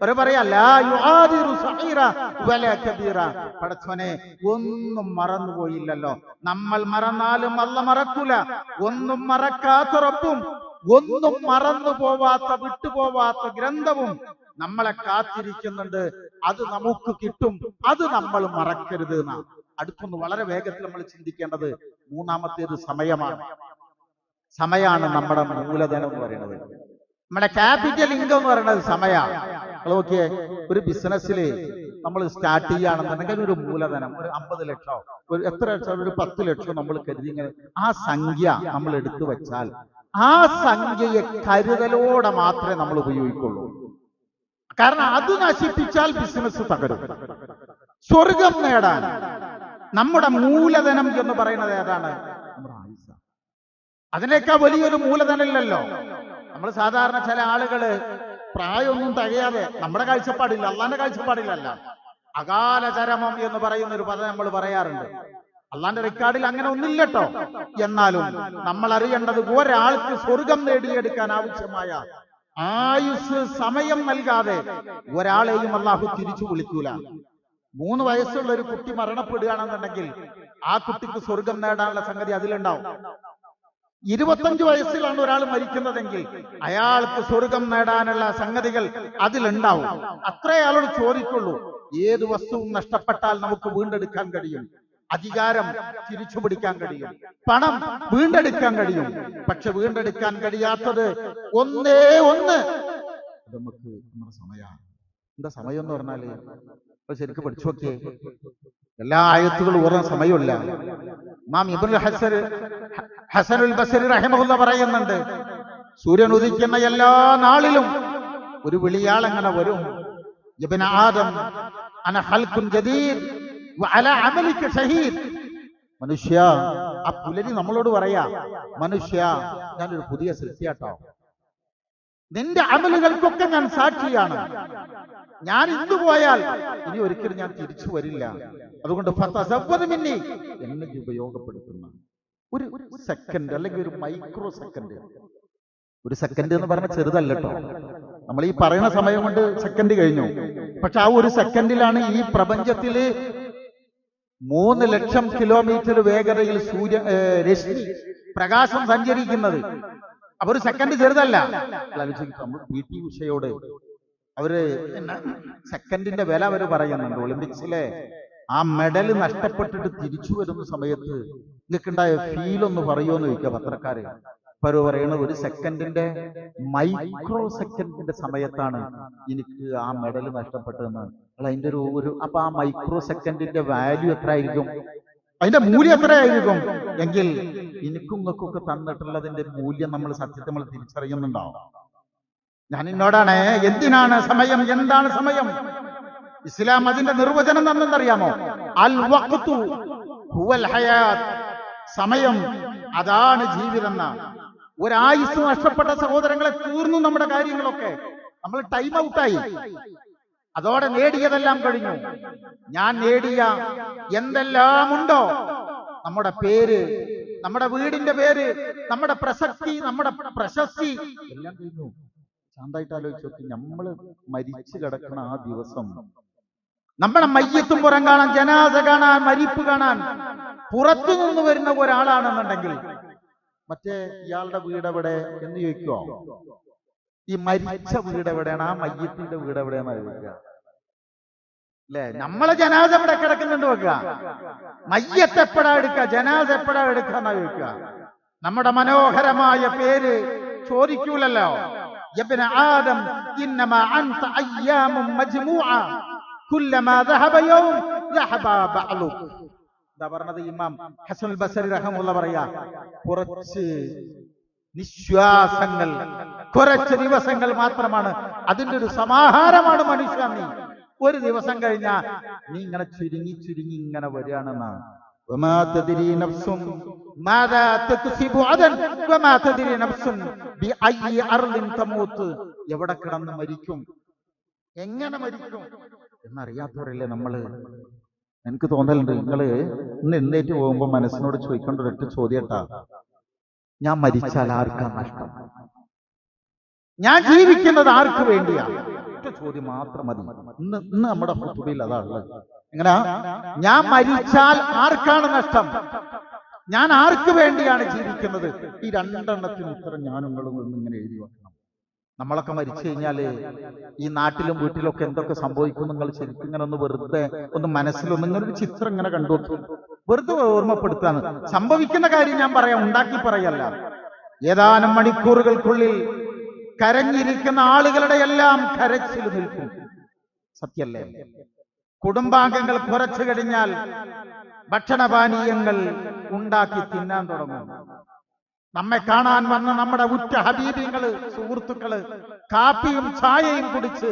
ഒരു പറയാ, ലാ യുആദിറു സഗീറ വലാ കബീറ. പടച്ചോനെ, ഒന്നും മറന്നുപോയില്ലല്ലോ. നമ്മൾ മറന്നാലും അല്ല മറക്കൂല. ഒന്നും മറക്കാത്ത റബ്ബും ഒന്നും മറന്നു പോവാത്ത, വിട്ടുപോവാത്ത ഗ്രന്ഥവും നമ്മളെ കാത്തിരിക്കുന്നുണ്ട്. അത് നമുക്ക് കിട്ടും, അത് നമ്മൾ മറക്കരുത് എന്നാണ്. അടുത്തൊന്ന് വളരെ വേഗത്തിൽ നമ്മൾ ചിന്തിക്കേണ്ടത് മൂന്നാമത്തേത് സമയമാണ് നമ്മുടെ മൂലധനം എന്ന് പറയുന്നത്. നമ്മുടെ ക്യാപിറ്റൽ ഇൻകം എന്ന് പറയുന്നത് സമയമാണ്. നോക്കിയേ, ഒരു ബിസിനസ്സിൽ നമ്മൾ സ്റ്റാർട്ട് ചെയ്യുകയാണെന്നുണ്ടെങ്കിൽ ഒരു മൂലധനം, ഒരു 50 ലക്ഷം, ഒരു എത്ര ലക്ഷം, ഒരു 10 ലക്ഷം നമ്മൾ കരുതി ഇങ്ങനെ ആ സംഖ്യ നമ്മൾ എടുത്തു വെച്ചാൽ ആ സംഖ്യയെ കരുതലോടെ മാത്രമേ നമ്മൾ ഉപയോഗിക്കുള്ളൂ. കാരണം അത് നശിപ്പിച്ചാൽ ബിസിനസ് തകരും. സ്വർഗം നേടാൻ നമ്മുടെ മൂലധനം എന്ന് പറയുന്നത് ഏതാണ്? നമ്മുടെ ആയുസ്സ. അതിനേക്കാൾ വലിയൊരു മൂലധനം ഇല്ലല്ലോ. നമ്മൾ സാധാരണ ചില ആളുകള് പ്രായമൊന്നും തികയാതെ, നമ്മുടെ കാഴ്ചപ്പാടില്ല, അള്ളാന്റെ കാഴ്ചപ്പാടിലല്ല, അകാല ചരമം എന്ന് പറയുന്ന ഒരു പദം നമ്മൾ പറയാറുണ്ട്. അള്ളാന്റെ റെക്കോർഡിൽ അങ്ങനെ ഒന്നില്ലട്ടോ. എന്നാലും നമ്മൾ അറിയേണ്ടത്, ഒരാൾക്ക് സ്വർഗം നേടിയെടുക്കാൻ ആവശ്യമായ ആയുസ് സമയം നൽകാതെ ഒരാളെയും അള്ളാഹു തിരിച്ചു വിളിക്കൂല. 3 വയസ്സുള്ള ഒരു കുട്ടി മരണപ്പെടുകയാണെന്നുണ്ടെങ്കിൽ ആ കുട്ടിക്ക് സ്വർഗം നേടാനുള്ള സംഗതി അതിലുണ്ടാവും. 25 വയസ്സിലാണ് ഒരാൾ മരിക്കുന്നതെങ്കിൽ അയാൾക്ക് സ്വർഗം നേടാനുള്ള സംഗതികൾ അതിലുണ്ടാവും. അത്രേ അയാളോട് ചോദിക്കുള്ളൂ. ഏത് വസ്തുവും നഷ്ടപ്പെട്ടാൽ നമുക്ക് വീണ്ടെടുക്കാൻ കഴിയും. അധികാരം തിരിച്ചു പിടിക്കാൻ കഴിയും, പണം വീണ്ടെടുക്കാൻ കഴിയും. പക്ഷെ വീണ്ടെടുക്കാൻ കഴിയാത്തത് ഒന്നേ ഒന്ന്, നമുക്ക് നമ്മുടെ സമയമാണ്. എന്താ സമയം എന്ന് പറഞ്ഞാല് ശരിക്കും പഠിച്ചു നോക്കിയേ. എല്ലാ ആയത്തുകളും ഓർമ്മ സമയമില്ല. ഇമാം ഇബ്നുൽ ഹസനുൽ ബസരി റഹിമഹുല്ലാഹ് പറയുന്നുണ്ട്, സൂര്യൻ ഉദിക്കുന്ന എല്ലാ നാളിലും ഒരു വിളിയാൾ അങ്ങനെ വരും, ഇബ്ന ആദം അന ഖൽഖുൻ ജദീദ് വഅലാ അമലിക ഷഹീദ്. മനുഷ്യ, ആ പുലരി നമ്മളോട് പറയാ, മനുഷ്യ ഞാനൊരു പുതിയ സൃഷ്ടിയാട്ടോ, നിന്റെ അമലുകൾക്കൊക്കെ ഞാൻ സാക്ഷിയാണ്. ഞാൻ ഇന്ന് പോയാൽ ഇനി ഒരിക്കലും ഞാൻ തിരിച്ചു വരില്ല. അതുകൊണ്ട് മിന്നി, എന്നെ ഉപയോഗപ്പെടുത്തുന്ന ഒരു സെക്കൻഡ് അല്ലെങ്കിൽ ഒരു മൈക്രോ സെക്കൻഡ്. ഒരു സെക്കൻഡ് എന്ന് പറഞ്ഞാൽ ചെറുതല്ല കേട്ടോ. നമ്മൾ ഈ പറയുന്ന സമയം കൊണ്ട് സെക്കൻഡ് കഴിഞ്ഞു. പക്ഷെ ആ ഒരു സെക്കൻഡിലാണ് ഈ പ്രപഞ്ചത്തില് 3 ലക്ഷം കിലോമീറ്റർ വേഗതയിൽ രശ്മി പ്രകാശം സഞ്ചരിക്കുന്നത്. അപ്പൊ ഒരു സെക്കൻഡ് ചെറുതല്ല. നമ്മൾ PT ഉഷയോട് അവര് സെക്കൻഡിന്റെ വില അവര് പറയുന്നുണ്ട്. ഒളിമ്പിക്സിലെ ആ മെഡൽ നഷ്ടപ്പെട്ടിട്ട് തിരിച്ചു വരുന്ന സമയത്ത് നിങ്ങൾക്കുണ്ടായ ഫീൽ ഒന്ന് പറയുമോന്ന് ചോദിക്കുക പത്രക്കാര്. അപ്പൊ അവര് പറയുന്നത്, ഒരു സെക്കൻഡിന്റെ മൈക്രോ സെക്കൻഡിന്റെ സമയത്താണ് എനിക്ക് ആ മെഡൽ നഷ്ടപ്പെട്ടതെന്ന്. അതിന്റെ അപ്പൊ ആ മൈക്രോ സെക്കൻഡിന്റെ വാല്യൂ എത്ര ആയിരിക്കും, അതിന്റെ മൂല്യം എത്രയായിരിക്കും എങ്കിൽ എനിക്കും നിങ്ങൾക്കൊക്കെ തന്നിട്ടുള്ളതിന്റെ മൂല്യം നമ്മൾ സത്യത്തെ നമ്മൾ തിരിച്ചറിയുന്നുണ്ടാവും. ഞാൻ എന്നോടാണ്, എന്തിനാണ് സമയം, എന്താണ് സമയം? ഇസ്ലാം അതിന്റെ നിർവചനം തന്നെന്നറിയാമോ? അൽ വഖ്തു ഹുവൽ ഹയാത്ത്, സമയം അതാണ് ജീവിതം. ഒരായുസ് നഷ്ടപ്പെട്ട സഹോദരങ്ങളെ, തീർന്നു നമ്മുടെ കാര്യങ്ങളൊക്കെ. നമ്മൾ ടൈം ഔട്ടായി, അതോടെ നേടിയതെല്ലാം കഴിഞ്ഞു. ഞാൻ നേടിയ എന്തെല്ലാം ഉണ്ടോ, നമ്മുടെ പേര്, നമ്മുടെ വീടിന്റെ പേര്, നമ്മുടെ പ്രസക്തി, നമ്മുടെ പ്രശസ്തി എല്ലാം കഴിഞ്ഞു. ശാന്തായിട്ട് ആലോചിച്ച് നോക്കി, നമ്മള് മരിച്ചു കിടക്കുന്ന ആ ദിവസം നമ്മുടെ മയ്യത്തും പുറം കാണാൻ, ജനാസ കാണാൻ, മരിപ്പ് കാണാൻ പുറത്തു നിന്ന് വരുന്ന ഒരാളാണെന്നുണ്ടെങ്കിൽ മറ്റേ ഇയാളുടെ വീട് എവിടെ എന്ന് ചോദിക്കുവോ? ഈ മരിച്ച വീട് എവിടെയാണ്, ആ മയ്യത്തിന്റെ വീട് എവിടെയാണെന്ന് ചോദിക്കുക അല്ലെ? നമ്മളെ ജനാസ എവിടെ കിടക്കുന്നുണ്ട് വെക്കുക, മയ്യത്ത് എപ്പോഴാ എടുക്കുക, ജനാസ എപ്പോഴാ എടുക്കുക എന്നാ ചോദിക്കുക. നമ്മുടെ മനോഹരമായ പേര് ചോദിക്കൂലല്ലോ. യബ്ന ആദം ഇന്നമാ അൻത അയ്യാമും മജ്മൂഅ കുല്ലമാ ദഹബ യൗം ദഹബ ബഅലുക. എന്താ പറഞ്ഞത് ഇമാം ഹസനുൽ ബസരി റഹിമഹുല്ലാഹ് പറയാ, കുറച്ച് നിശ്വാസങ്ങൾ, കുറച്ച് ദിവസങ്ങൾ മാത്രമാണ്, അതിന്റെ ഒരു സമാഹാരമാണ് മനുഷ്യ. നീ ഒരു ദിവസം കഴിഞ്ഞാ നീ ഇങ്ങനെ ചുരുങ്ങി ചുരുങ്ങി ഇങ്ങനെ വരികയാണെന്നാണ്. വമാ തദ്രി നഫ്സുൻ മാദാ തക്സിബു അദൻ വമാ തദ്രി നഫ്സുൻ ബിഅയ്യി അർളിൻ തമൂത്ത്. എവിടെ കിടന്ന് മരിക്കും, എങ്ങനെ മരിക്കും എന്നറിയാത്തവരല്ലേ നമ്മള്. എനിക്ക് തോന്നലുണ്ട്, നിങ്ങള് ഇന്ന് എഴുന്നേറ്റ് പോകുമ്പോ മനസ്സിനോട് ചോദിക്കേണ്ട ഒരൊറ്റ ചോദ്യട്ടാ, ഞാൻ മരിച്ചാൽ ആർക്കാ നഷ്ടം, ഞാൻ ജീവിക്കുന്നത് ആർക്ക് വേണ്ടിയാണ്? ഒറ്റ ചോദ്യം മാത്രം മതി. ഇന്ന് നമ്മുടെ ഖുതുബയിൽ അതാണുള്ളത്. എങ്ങനെയാ, ഞാൻ മരിച്ചാൽ ആർക്കാണ് നഷ്ടം, ഞാൻ ആർക്ക് വേണ്ടിയാണ് ജീവിക്കുന്നത്? ഈ രണ്ടെണ്ണത്തിന് ഉത്തരം ഞാൻ നിങ്ങളും ഇങ്ങനെ എഴുതി വെക്കണം. നമ്മളൊക്കെ മരിച്ചു കഴിഞ്ഞാല് ഈ നാട്ടിലും വീട്ടിലൊക്കെ എന്തൊക്കെ സംഭവിക്കും നിങ്ങൾ ശരിക്കും ഇങ്ങനെ ഒന്ന് വെറുതെ ഒന്ന് മനസ്സിലൊന്നും ഇങ്ങനെ ഒരു ചിത്രം ഇങ്ങനെ കണ്ടുവെക്കും. വെറുതെ ഓർമ്മപ്പെടുത്താണ്. സംഭവിക്കുന്ന കാര്യം ഞാൻ പറയാം, ഉണ്ടാക്കി പറയല്ല. ഏതാനും മണിക്കൂറുകൾക്കുള്ളിൽ കരഞ്ഞിരിക്കുന്ന ആളുകളുടെ എല്ലാം കരച്ചിൽ നിൽക്കും. സത്യല്ലേ? കുടുംബാംഗങ്ങൾ കുറച്ചു കഴിഞ്ഞാൽ ഭക്ഷണപാനീയങ്ങൾ ഉണ്ടാക്കി തിന്നാൻ തുടങ്ങും. നമ്മെ കാണാൻ വന്ന നമ്മുടെ ഉറ്റ ഹബീബിങ്ങള്, സുഹൃത്തുക്കള് കാപ്പിയും ചായയും കുടിച്ച്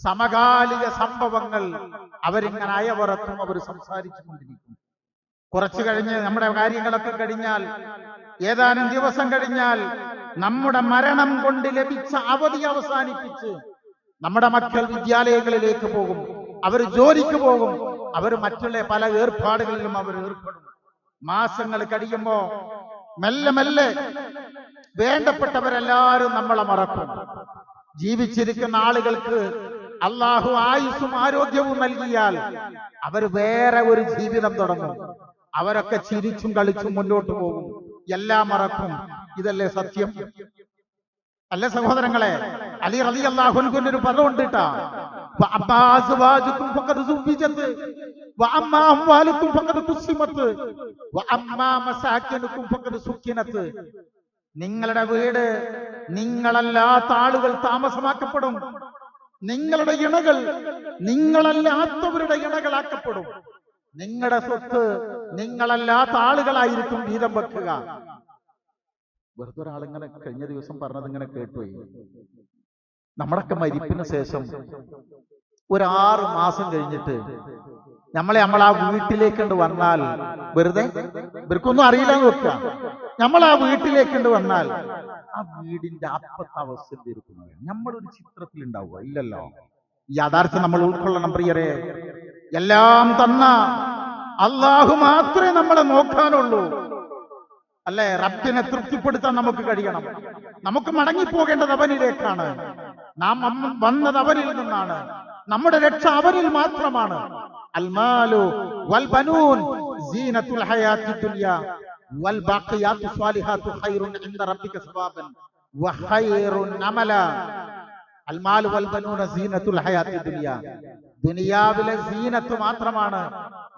സമകാലിക സംഭവങ്ങൾ അവരിങ്ങനെ അയവറത്തും അവർ സംസാരിച്ചു കൊണ്ടിരിക്കും. കുറച്ചു കഴിഞ്ഞ് നമ്മുടെ കാര്യങ്ങളൊക്കെ കഴിഞ്ഞാൽ, ഏതാനും ദിവസം കഴിഞ്ഞാൽ നമ്മുടെ മരണം കൊണ്ട് ലഭിച്ച അവധി അവസാനിപ്പിച്ച് നമ്മുടെ മക്കൾ വിദ്യാലയങ്ങളിലേക്ക് പോകും, അവർ ജോലിക്ക് പോകും, അവർ മറ്റുള്ള പല ഏർപ്പാടുകളിലും അവർ ഏർപ്പെടും. മാസങ്ങൾ കഴിയുമ്പോ മെല്ലെ മെല്ലെ വേണ്ടപ്പെട്ടവരെല്ലാവരും നമ്മളെ മറക്കും. ജീവിച്ചിരിക്കുന്ന ആളുകൾക്ക് അള്ളാഹു ആയുസ്സും ആരോഗ്യവും നൽകിയാൽ അവർ വേറെ ഒരു ജീവിതം തുടങ്ങും. അവരൊക്കെ ചിരിച്ചും കളിച്ചും മുന്നോട്ട് പോകും, എല്ലാം മറക്കും. ഇതല്ലേ സത്യം? അല്ലേ സഹോദരങ്ങളെ? അലി റളിയല്ലാഹു അൻഹുവിന്റെ ഒരു പദമുണ്ട് ട്ടാ, നിങ്ങളുടെ വീട് നിങ്ങളല്ലാത്ത ആളുകൾ താമസമാക്കപ്പെടും, നിങ്ങളുടെ ഇണകൾ നിങ്ങളല്ലാത്തവരുടെ ഇണകളാക്കപ്പെടും. നിങ്ങളുടെ സ്വത്ത് നിങ്ങളല്ലാത്ത ആളുകളായിരിക്കും വീതം വെക്കുക. വെറുതെ ഒരാളിങ്ങനെ കഴിഞ്ഞ ദിവസം പറഞ്ഞത് ഇങ്ങനെ കേട്ടുപോയി. നമ്മളൊക്കെ മരിപ്പിന് ശേഷം ഒരു 6 മാസം കഴിഞ്ഞിട്ട് നമ്മളെ വീട്ടിലേക്കുണ്ട് വന്നാൽ, വെറുതെ ഇവർക്കൊന്നും അറിയില്ലെന്ന് വെക്കുക, നമ്മളാ വീട്ടിലേക്കുണ്ട് വന്നാൽ ആ വീടിന്റെ അപ്പത്തെ അവസ്ഥ എന്തായിരിക്കുന്നത് നമ്മളൊരു ചിത്രത്തിൽ ഉണ്ടാവുക ഇല്ലല്ലോ. യാഥാർത്ഥ്യം നമ്മൾ ഉൾക്കൊള്ളണം പ്രിയരെ. എല്ലാം തന്ന അള്ളാഹു മാത്രമേ നമ്മളെ നോക്കാനുള്ളൂ, അല്ലെ? റബ്ബിനെ തൃപ്തിപ്പെടുത്താൻ നമുക്ക് കഴിയണം. നമുക്ക് മടങ്ങിപ്പോകേണ്ടത് അവനിലേക്കാണ്. നാം വന്നത് അവനിൽ നിന്നാണ്. നമ്മുടെ രക്ഷ അവനിൽ മാത്രമാണ്. അൽമാലു വൽ ബനൂൻ സീനത്തുൽ ഹയാത്തി ദുനിയ വൽ ബാഖിയാത്തു സ്വാലിഹാത്തു ഖൈറുൻ ഇൻദ റബ്ബിക സവാബൻ വഖൈറുൻ അമല. അൽമാലു വൽ ബനൂന സീനത്തുൽ ഹയാത്തി ദുനിയ, ദുനിയാവിലെ സീനത്ത് മാത്രമാണ്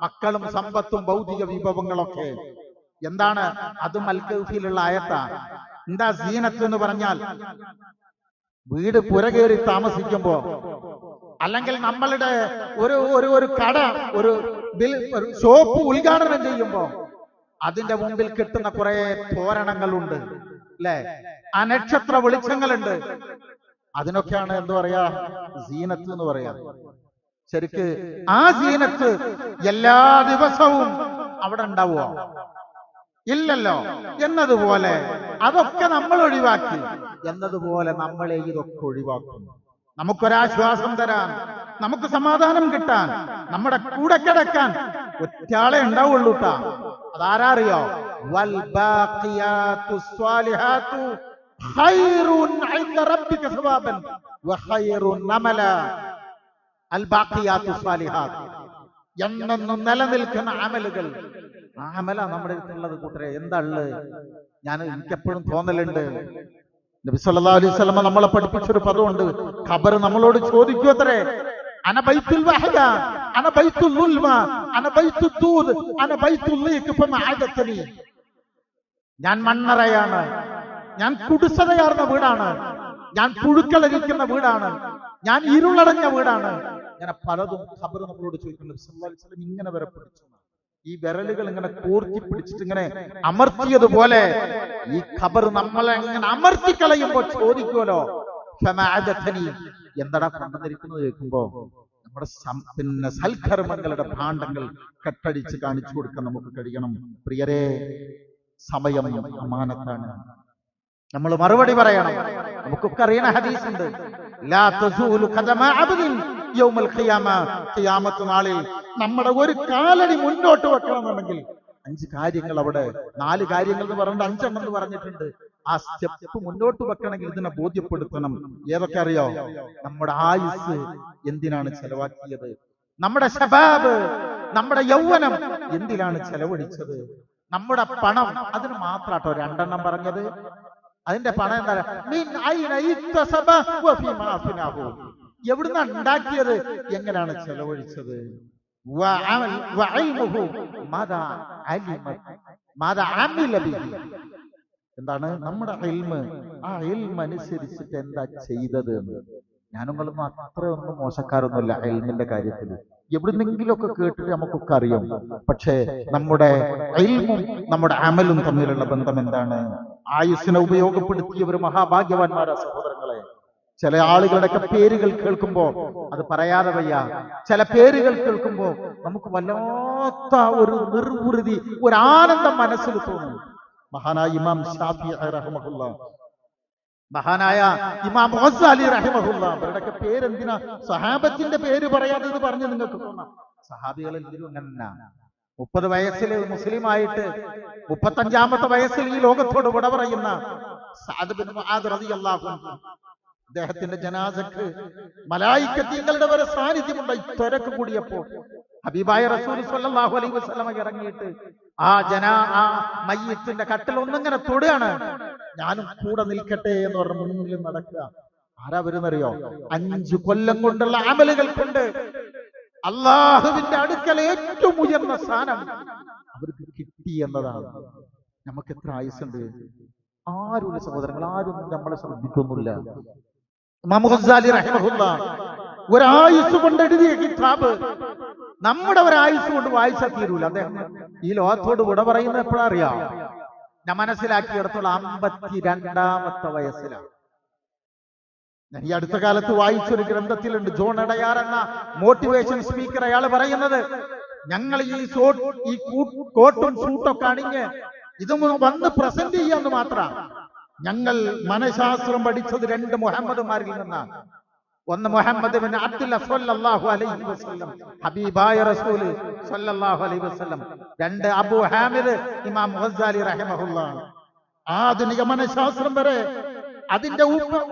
മക്കളും സമ്പത്തും ഭൗതിക വിഭവങ്ങളൊക്കെ. എന്താണ് അതും അൽ കൗഫിലുള്ള ആയത്താ. എന്താ സീനത്ത് എന്ന് പറഞ്ഞാൽ? വീട് പുരകേറി താമസിക്കുമ്പോ, അല്ലെങ്കിൽ നമ്മളുടെ ഒരു കട, ഒരു ഷോപ്പ് ഉദ്ഘാടനം ചെയ്യുമ്പോ അതിന്റെ മുമ്പിൽ കിട്ടുന്ന കുറെ തോരണങ്ങളുണ്ട്, അല്ലെ? ആ നക്ഷത്ര വെളിച്ചങ്ങളുണ്ട്. അതിനൊക്കെയാണ് എന്ത് പറയാ? സീനത്ത് എന്ന് പറയാ. ശരിക്ക് ആ സീനത്ത് എല്ലാ ദിവസവും അവിടെ ഉണ്ടാവുമോ? ഇല്ലല്ലോ. എന്നതുപോലെ അതൊക്കെ നമ്മൾ ഒഴിവാക്കി എന്നതുപോലെ നമ്മളെ ഇതൊക്കെ ഒഴിവാക്കുന്നു. നമുക്കൊരാശ്വാസം തരാൻ, നമുക്ക് സമാധാനം കിട്ടാൻ, നമ്മുടെ കൂടെ കിടക്കാൻ ഒറ്റാളെ ഉണ്ടാവുള്ളൂ. അതാരാ അറിയോ? വൽ ബാഖിയാത്തു സ്വാലിഹാത്തു ഖൈറുൻ ഇൻദ റബ്ബിക സവാബൻ വഖൈറുൻ അമല. അൽ ബാഖിയാത്തു സ്വാലിഹാത്ത്, എന്നെന്നും നിലനിൽക്കുന്ന അമലുകൾ. ആ അമല നമ്മുടെ അടുത്തുള്ളത് കൂട്ടരെ. എന്താ ഉള്ളത്? എനിക്കെപ്പോഴും തോന്നലുണ്ട്, നബി സല്ലല്ലാഹു അലൈഹി വസല്ലം നമ്മളെ പഠിപ്പിച്ചൊരു പദമുണ്ട്. ഖബർ നമ്മളോട് ചോദിക്കൂ അത്രേ, അന ബൈത്തുൽ വഹദ അന ബൈത്തുൽ ളുൽമ അന ബൈത്തുൽ ദൂദ് അന ബൈത്തുൽ ലീക് ഫമഅദതനി. ഞാൻ മണ്ണറയാണ്, ഞാൻ കുടിസതയാർന്ന വീടാണ്, ഞാൻ പുഴുക്കളരിക്കുന്ന വീടാണ്, ഞാൻ ഇരുളടഞ്ഞ വീടാണ്. ഇങ്ങനെ പലതും ഖബർ നമ്മളോട് ചോദിക്കുന്നത്. സല്ലല്ലാഹു അലൈഹി വസല്ലം ഇങ്ങനെ വരെ പിടിച്ചു, ഈ വിരലുകൾ ഇങ്ങനെ കോർത്തി പിടിച്ചിട്ട് ഇങ്ങനെ അമർത്തിയതുപോലെ ഈ ഖബർ നമ്മളെ ഇങ്ങനെ അമർത്തി കളയുമ്പോ ചോദിക്കുമല്ലോ, എന്തടാ കൊണ്ടുവന്നിരിക്കുന്നത് ചോദിക്കുമ്പോ നമ്മുടെ സൽക്കർമ്മങ്ങളുടെ ഭാണ്ഡങ്ങൾ കെട്ടടിച്ച് കാണിച്ചു കൊടുക്കാൻ നമുക്ക് കഴിയണം. പ്രിയരെ, സമയം അമാനത്താണ്. നമ്മൾ മറുപടി പറയണം. നമുക്കൊക്കെ അറിയണ ഹദീസ് ഉണ്ട്, ലാ തസൂലു ഖദമ അബ്ദിൻ യൗമൽ ഖിയാമ. ഖിയാമത്ത് നാളിൽ നമ്മുടെ ഒരു കാലടി മുന്നോട്ട് വെക്കണമെന്നുണ്ടെങ്കിൽ 5 കാര്യങ്ങൾ, അവിടെ 4 കാര്യങ്ങൾ എന്ന് പറഞ്ഞിട്ട് 5 എണ്ണം എന്ന് പറഞ്ഞിട്ടുണ്ട്. ആ സ്റ്റെപ്പ് മുന്നോട്ട് വെക്കണമെങ്കിൽ ഇതിനെ ബോധ്യപ്പെടുത്തണം. ഏതൊക്കെ അറിയോ? നമ്മുടെ ആയുസ് എന്തിനാണ് ചെലവാക്കിയത്? നമ്മുടെ ശബാബ്, നമ്മുടെ യൗവനം എന്തിനാണ് ചെലവഴിച്ചത്? നമ്മുടെ പണം, അതിന് മാത്രാട്ടോ 2 എണ്ണം പറഞ്ഞത്. അതിന്റെ പണം എന്താ? എവിടുന്ന ഉണ്ടാക്കിയത്, എങ്ങനെയാണ് ചെലവഴിച്ചത്? എന്താണ് നമ്മുടെ ഇൽമ്? ആ ഇൽമ് അനുസരിച്ചിട്ട് എന്താ ചെയ്തത് എന്ന്. ഞാനുങ്ങളൊന്നും അത്രയൊന്നും മോശക്കാരൊന്നുമില്ല ഇൽമിന്റെ കാര്യത്തിൽ. എവിടുന്നെങ്കിലുമൊക്കെ കേട്ടിട്ട് നമുക്കൊക്കെ അറിയാം. പക്ഷേ നമ്മുടെ ഇൽമും നമ്മുടെ അമലും തമ്മിലുള്ള ബന്ധം എന്താണ്? ആയുസ്സിനെ ഉപയോഗപ്പെടുത്തിയവർ മഹാഭാഗ്യവാന്മാരാ സഹോദരങ്ങളെ. ചില ആളുകളുടെയൊക്കെ പേരുകൾ കേൾക്കുമ്പോ അത് പറയാതെ വയ്യ. ചില പേരുകൾ കേൾക്കുമ്പോ നമുക്ക് വല്ലാത്ത ഒരു നിർവൃതി, ഒരു ആനന്ദം മനസ്സിൽ തോന്നും. മഹാനായ ഇമാം ശാഫിഈ റഹിമഹുല്ലാ, മഹാനായ ഇമാം ഗസാലി റഹിമഹുല്ലാ, അവരുടെയൊക്കെ പേരെന്തിനാ സഹാബത്തിന്റെ പേര് പറയാതെ ഇത് പറഞ്ഞ് നിങ്ങൾക്ക് തോന്നാം. സഹാബികൾ എന്തിനും അങ്ങനെ 30 വയസ്സിൽ മുസ്ലിമായിട്ട് 35ാമത്തെ വയസ്സിൽ ഈ ലോകത്തോട് വിട പറയുന്ന സഅദ് ബിൻ മുആദ് റളിയല്ലാഹു അൻഹു, അദ്ദേഹത്തിന്റെ ജനാസക്ക് മലായിക്കത്തിന്റെ വരെ സാന്നിധ്യമുണ്ടായി. തിരക്ക് കൂടിയപ്പോ ഹബീബായ റസൂൽ സ്വല്ലല്ലാഹു അലൈഹി വസല്ലം ഇറങ്ങിയിട്ട് ആ മയ്യിത്തിന്റെ കട്ടിൽ ഒന്നിങ്ങനെ തൊടുകയാണ്. ഞാനും കൂടെ നിൽക്കട്ടെ എന്ന് പറഞ്ഞ മുന്നിൽ നടക്കുക. ആരാ വരുന്നറിയോ? 5 കൊല്ലം കൊണ്ടുള്ള അമലുകൾ കൊണ്ട് അള്ളാഹുവിന്റെ അടുക്കൽ ഏറ്റവും ഉയർന്ന സ്ഥാനം അവർക്ക് കിട്ടി എന്നതാണ്. നമുക്ക് എത്ര ആയുസുണ്ട്? ആരുമില്ല സഹോദരങ്ങൾ, ആരും നമ്മളെ ശ്രദ്ധിക്കുന്നില്ല. ഇമാം ഗസാലി റഹിമഹുല്ലാ ഒരായുസ് കൊണ്ട് എഴുതിയ കിതാബ് നമ്മുടെ ഒരായുസ് കൊണ്ട് വായിച്ചാൽ തീരൂല. അദ്ദേഹം ഈ ലോകത്തോട് വിട പറയുന്നത് എപ്പോഴാ അറിയാം? ഞാൻ മനസ്സിലാക്കിയിടത്തോളം 52ാമത്തെ വയസ്സിലാണ്. ഈ അടുത്ത കാലത്ത് വായിച്ചൊരു ഗ്രന്ഥത്തിലുണ്ട്, ജോൺ എടയാർ എന്ന മോട്ടിവേഷൻ സ്പീക്കർ. അയാൾ പറയുന്നത്, ഞങ്ങൾ ഈ കോട്ടും സൂട്ടൊക്കെ അണിഞ്ഞ് ഇത് വന്ന് പ്രസന്റ് ചെയ്യാന്ന് മാത്രം. ഞങ്ങൾ മനഃശാസ്ത്രം പഠിച്ചത് 2 മുഹമ്മദ്മാരിൽ നിന്നാണ്. ഒന്ന് മുഹമ്മദ് ബിൻ അബ്ദുല്ല സ്വല്ലല്ലാഹു അലൈഹി വസല്ലം, ഹബീബായ റസൂൽ സ്വല്ലല്ലാഹു അലൈഹി വസല്ലം. 2 അബൂ ഹാമിദ് ഇമാം ഗസാലി റഹിമഹുല്ലാഹ്. ആധുനിക മനഃശാസ്ത്രം വരെ അതിന്റെ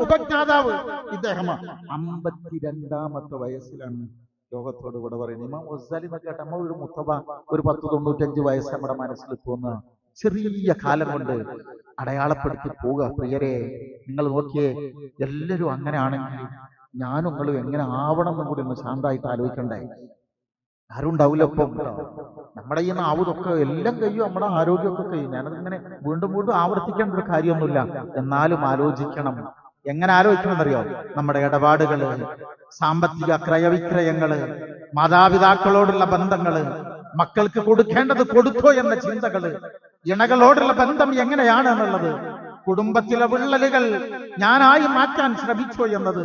ഉപജ്ഞാതാവ് ഇദ്ദേഹമാണ്. 52ാമത്തെ വയസ്സിലാണ് ലോകത്തോട് ഇവിടെ പറയുന്നത്. ഇമാം ഗസാലി എന്നൊക്കെ നമ്മൾ ഒരു മുത്തബ ഒരു 10-95 വയസ്സ് നമ്മുടെ മനസ്സിൽ തോന്നുക. ചെറിയ കാലം കൊണ്ട് അടയാളപ്പെടുത്തി പോവുക. പ്രിയരെ, നിങ്ങൾ നോക്കിയേ, എല്ലാവരും അങ്ങനെ ആണെങ്കിൽ ഞാനും നിങ്ങളും എങ്ങനെ ആവണം എന്നും കൂടി ഒന്ന് ശാന്തമായിട്ട് ആലോചിക്കണ്ടേ? ആരും ഉണ്ടാവില്ല. ഒപ്പം നമ്മുടെ ഈ നാവുതൊക്കെ എല്ലാം കഴിയും, നമ്മുടെ ആരോഗ്യമൊക്കെ കഴിയും. ഞാനതിങ്ങനെ വീണ്ടും വീണ്ടും ആവർത്തിക്കേണ്ട ഒരു കാര്യമൊന്നുമില്ല. എന്നാലും ആലോചിക്കണം. എങ്ങനെ ആലോചിക്കണം എന്നറിയോ? നമ്മുടെ ഇടപാടുകള്, സാമ്പത്തിക ക്രയവിക്രയങ്ങള്, മാതാപിതാക്കളോടുള്ള ബന്ധങ്ങള്, മക്കൾക്ക് കൊടുക്കേണ്ടത് കൊടുത്തോ എന്ന ചിന്തകള്, ഇണകളോടുള്ള ബന്ധം എങ്ങനെയാണ് എന്നുള്ളത്, കുടുംബത്തിലെ വിള്ളലുകൾ ഞാനായി മാറ്റാൻ ശ്രമിച്ചോ എന്നത്,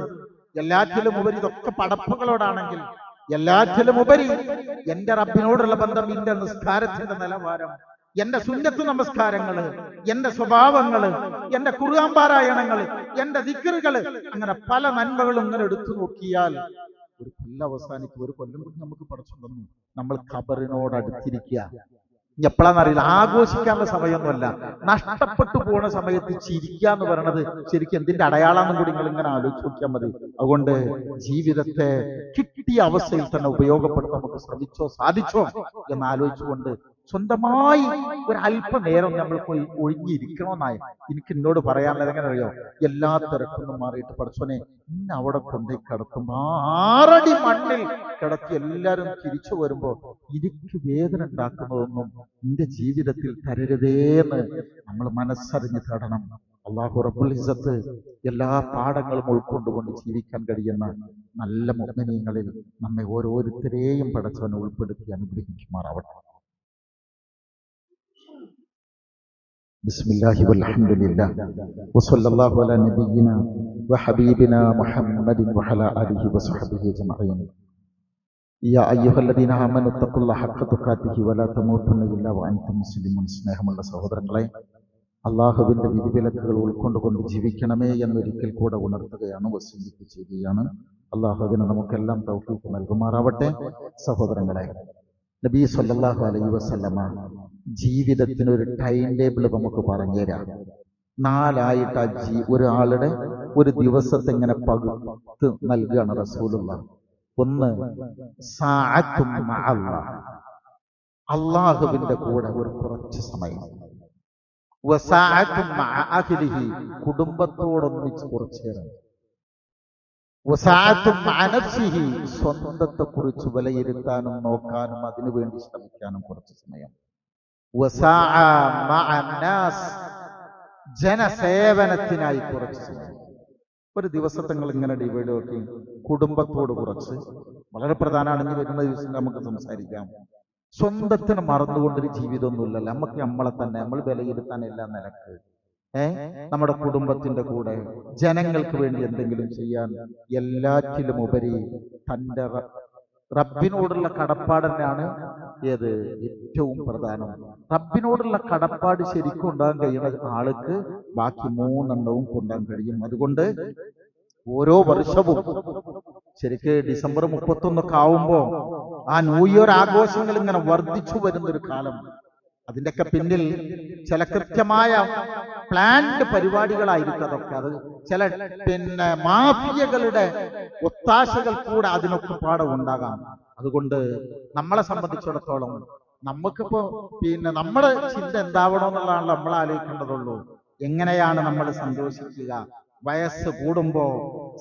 എല്ലാറ്റിലും ഉപരി ഇതൊക്കെ പടപ്പുകളോടാണെങ്കിൽ എല്ലാറ്റിലും ഉപരി എന്റെ റബ്ബിനോടുള്ള ബന്ധം, എന്റെ നിസ്കാരത്തിന്റെ നിലവാരം, എന്റെ സുന്നത്ത് നമസ്കാരങ്ങള്, എന്റെ സ്വഭാവങ്ങള്, എന്റെ ഖുർആൻ പാരായണങ്ങള്, എന്റെ ദിക്റുകള്, അങ്ങനെ പല നന്മകളും ഇങ്ങനെ എടുത്തു നോക്കിയാൽ ഒരു കൊല്ലം അവസാനിക്കും. ഒരു കൊല്ലം കൂടി നമുക്ക് പഠിച്ചുണ്ടെന്നു നമ്മൾ ഖബറിനോട് അടുത്തിരിക്കുക. എപ്പോഴാന്നറിയില്ല, ആഘോഷിക്കാനുള്ള സമയമൊന്നുമല്ല. നഷ്ടപ്പെട്ടു പോണ സമയത്ത് ചിരിക്കുക എന്ന് പറയണത് ശരിക്കും എന്തിന്റെ അടയാളാന്നും കൂടി നിങ്ങൾ ഇങ്ങനെ ആലോചിച്ച് നോക്കിയാൽ മതി. അതുകൊണ്ട് ജീവിതത്തെ കിട്ടിയ അവസ്ഥയിൽ തന്നെ ഉപയോഗപ്പെടുത്താൻ നമുക്ക് ശ്രമിച്ചോ സാധിച്ചോ എന്ന് ആലോചിച്ചുകൊണ്ട് സ്വന്തമായി ഒരു അല്പനേരം നമ്മൾ പോയി ഒഴിഞ്ഞിരിക്കണമെന്നായി എനിക്ക് എന്നോട് പറയാനുള്ളത്. എങ്ങനെ അറിയോ? എല്ലാ തിരക്കൊന്നും മാറിയിട്ട് പഠിച്ചോനെ ഇന്ന് അവിടെ കൊണ്ടുപോയി കിടത്തുമ്പോ 6 അടി മണ്ണിൽ കിടത്തി എല്ലാവരും തിരിച്ചു വരുമ്പോ എനിക്ക് വേദന ഉണ്ടാക്കുന്നതൊന്നും എന്റെ ജീവിതത്തിൽ തരരുതേന്ന് നമ്മൾ മനസ്സറിഞ്ഞ് തേടണം. അല്ലാഹു റബ്ബുൽ ഇസ്സത്ത് എല്ലാ പാഠങ്ങളും ഉൾക്കൊണ്ടുകൊണ്ട് ജീവിക്കാൻ കഴിയുന്ന നല്ല മുഅ്മിനീങ്ങളിൽ നമ്മെ ഓരോരുത്തരെയും പടച്ചവൻ ഉൾപ്പെടുത്തി അനുഗ്രഹിക്കുമാറാവട്ടെ. ബിസ്മില്ലാഹി വൽഹംദുലില്ലാഹ് വസല്ലല്ലാഹു അലാ നബിയിനാ വഹബീബിനാ മുഹമ്മദിൻ വഅലാ ആലിഹി വസഹ്ബിഹി അജ്മഈൻ. യാ അയ്യുഹല്ലദീന ആമനു തഖുല്ലാഹ ഹഖ്ക തുഖാതിഹി വലാ തമൂതുന്ന ഇല്ലാ വഅൻതും മുസ്ലിമൂൻ. സ്നേഹമുള്ള സഹോദരങ്ങളെ, അള്ളാഹുവിന്റെ വിധിവിലക്കുകൾ ഉൾക്കൊണ്ടുകൊണ്ട് ജീവിക്കണമേ എന്നൊരിക്കൽ കൂടെ ഉണർത്തുകയാണ്, വസിയത്ത് ചെയ്യുകയാണ്. അള്ളാഹുവിന് നമുക്കെല്ലാം തൗഫീഖ് നൽകുമാറാവട്ടെ. സഹോദരങ്ങളെ, നബി സല്ലല്ലാഹു അലൈഹി വസല്ലമ ജീവിതത്തിന് ഒരു ടൈം ടേബിൾ നമുക്ക് പറഞ്ഞുതരാം. 4ആയിട്ട് ഒരാളുടെ ഒരു ദിവസത്തെ ഇങ്ങനെ പകുത്ത് നൽകുകയാണ് റസൂലുള്ളാഹ്. 1 സഅത്തും മഅല്ലാഹ്, അള്ളാഹുവിന്റെ കൂടെ ഒരു കുറച്ച് സമയം. വസഅത്തും മഅ അഹ്ലിഹി, കുടുംബത്തോടൊന്നിച്ച് കുറച്ചു നേരം. വസഅത്തും മഅ നഫ്സിഹി, സ്വന്തത്തെ കുറിച്ച് വിലയിരുത്താനും നോക്കാനും അതിനുവേണ്ടി ശ്രമിക്കാനും കുറച്ച് സമയം. വസഅ മഅ നാസ്, ജനസേവനത്തിനായി കുറച്ച് സമയം. ഒരു ദിവസത്തെ നിങ്ങൾ ഇങ്ങനെ ഡിവൈഡ് നോക്കി, കുടുംബത്തോട് കുറച്ച്, വളരെ പ്രധാനമാണെങ്കിൽ വരുന്ന ദിവസം നമുക്ക് സംസാരിക്കാം. സ്വന്തത്തിന് മറന്നുകൊണ്ടൊരു ജീവിതമൊന്നുമില്ലല്ലോ. നമുക്ക് നമ്മളെ തന്നെ നമ്മൾ വിലയിരുത്താൻ എല്ലാ നിലക്ക് നമ്മുടെ കുടുംബത്തിന്റെ കൂടെ ജനങ്ങൾക്ക് വേണ്ടി എന്തെങ്കിലും ചെയ്യാൻ, എല്ലാറ്റിലും ഉപരി തന്റെ റബ്ബിനോടുള്ള കടപ്പാട് തന്നെയാണ് ഏറ്റവും പ്രധാനം. റബ്ബിനോടുള്ള കടപ്പാട് ശരിക്കും ഉണ്ടാകാൻ കഴിയുന്ന ആൾക്ക് ബാക്കി 3 എണ്ണവും കൊണ്ടാൻ കഴിയും. അതുകൊണ്ട് ഓരോ വർഷവും ശരിക്ക് ഡിസംബർ 31 ആവുമ്പോ ആ ന്യൂ ഇയർ ആഘോഷങ്ങൾ ഇങ്ങനെ വർദ്ധിച്ചു വരുന്നൊരു കാലം. അതിൻ്റെയൊക്കെ പിന്നിൽ ചില കൃത്യമായ പ്ലാൻഡ് പരിപാടികളായിരിക്കും അതൊക്കെ. അത് ചില മാഫിയകളുടെ ഒത്താശകൾ കൂടെ അതിനൊക്കെ പാഠം ഉണ്ടാകാം. അതുകൊണ്ട് നമ്മളെ സംബന്ധിച്ചിടത്തോളം നമുക്കിപ്പോ നമ്മുടെ ചിന്ത എന്താവണമെന്നുള്ളതാണല്ലോ നമ്മൾ ആലോചിക്കേണ്ടതുള്ളൂ. എങ്ങനെയാണ് നമ്മൾ സന്തോഷിക്കുക? വയസ്സ് കൂടുമ്പോ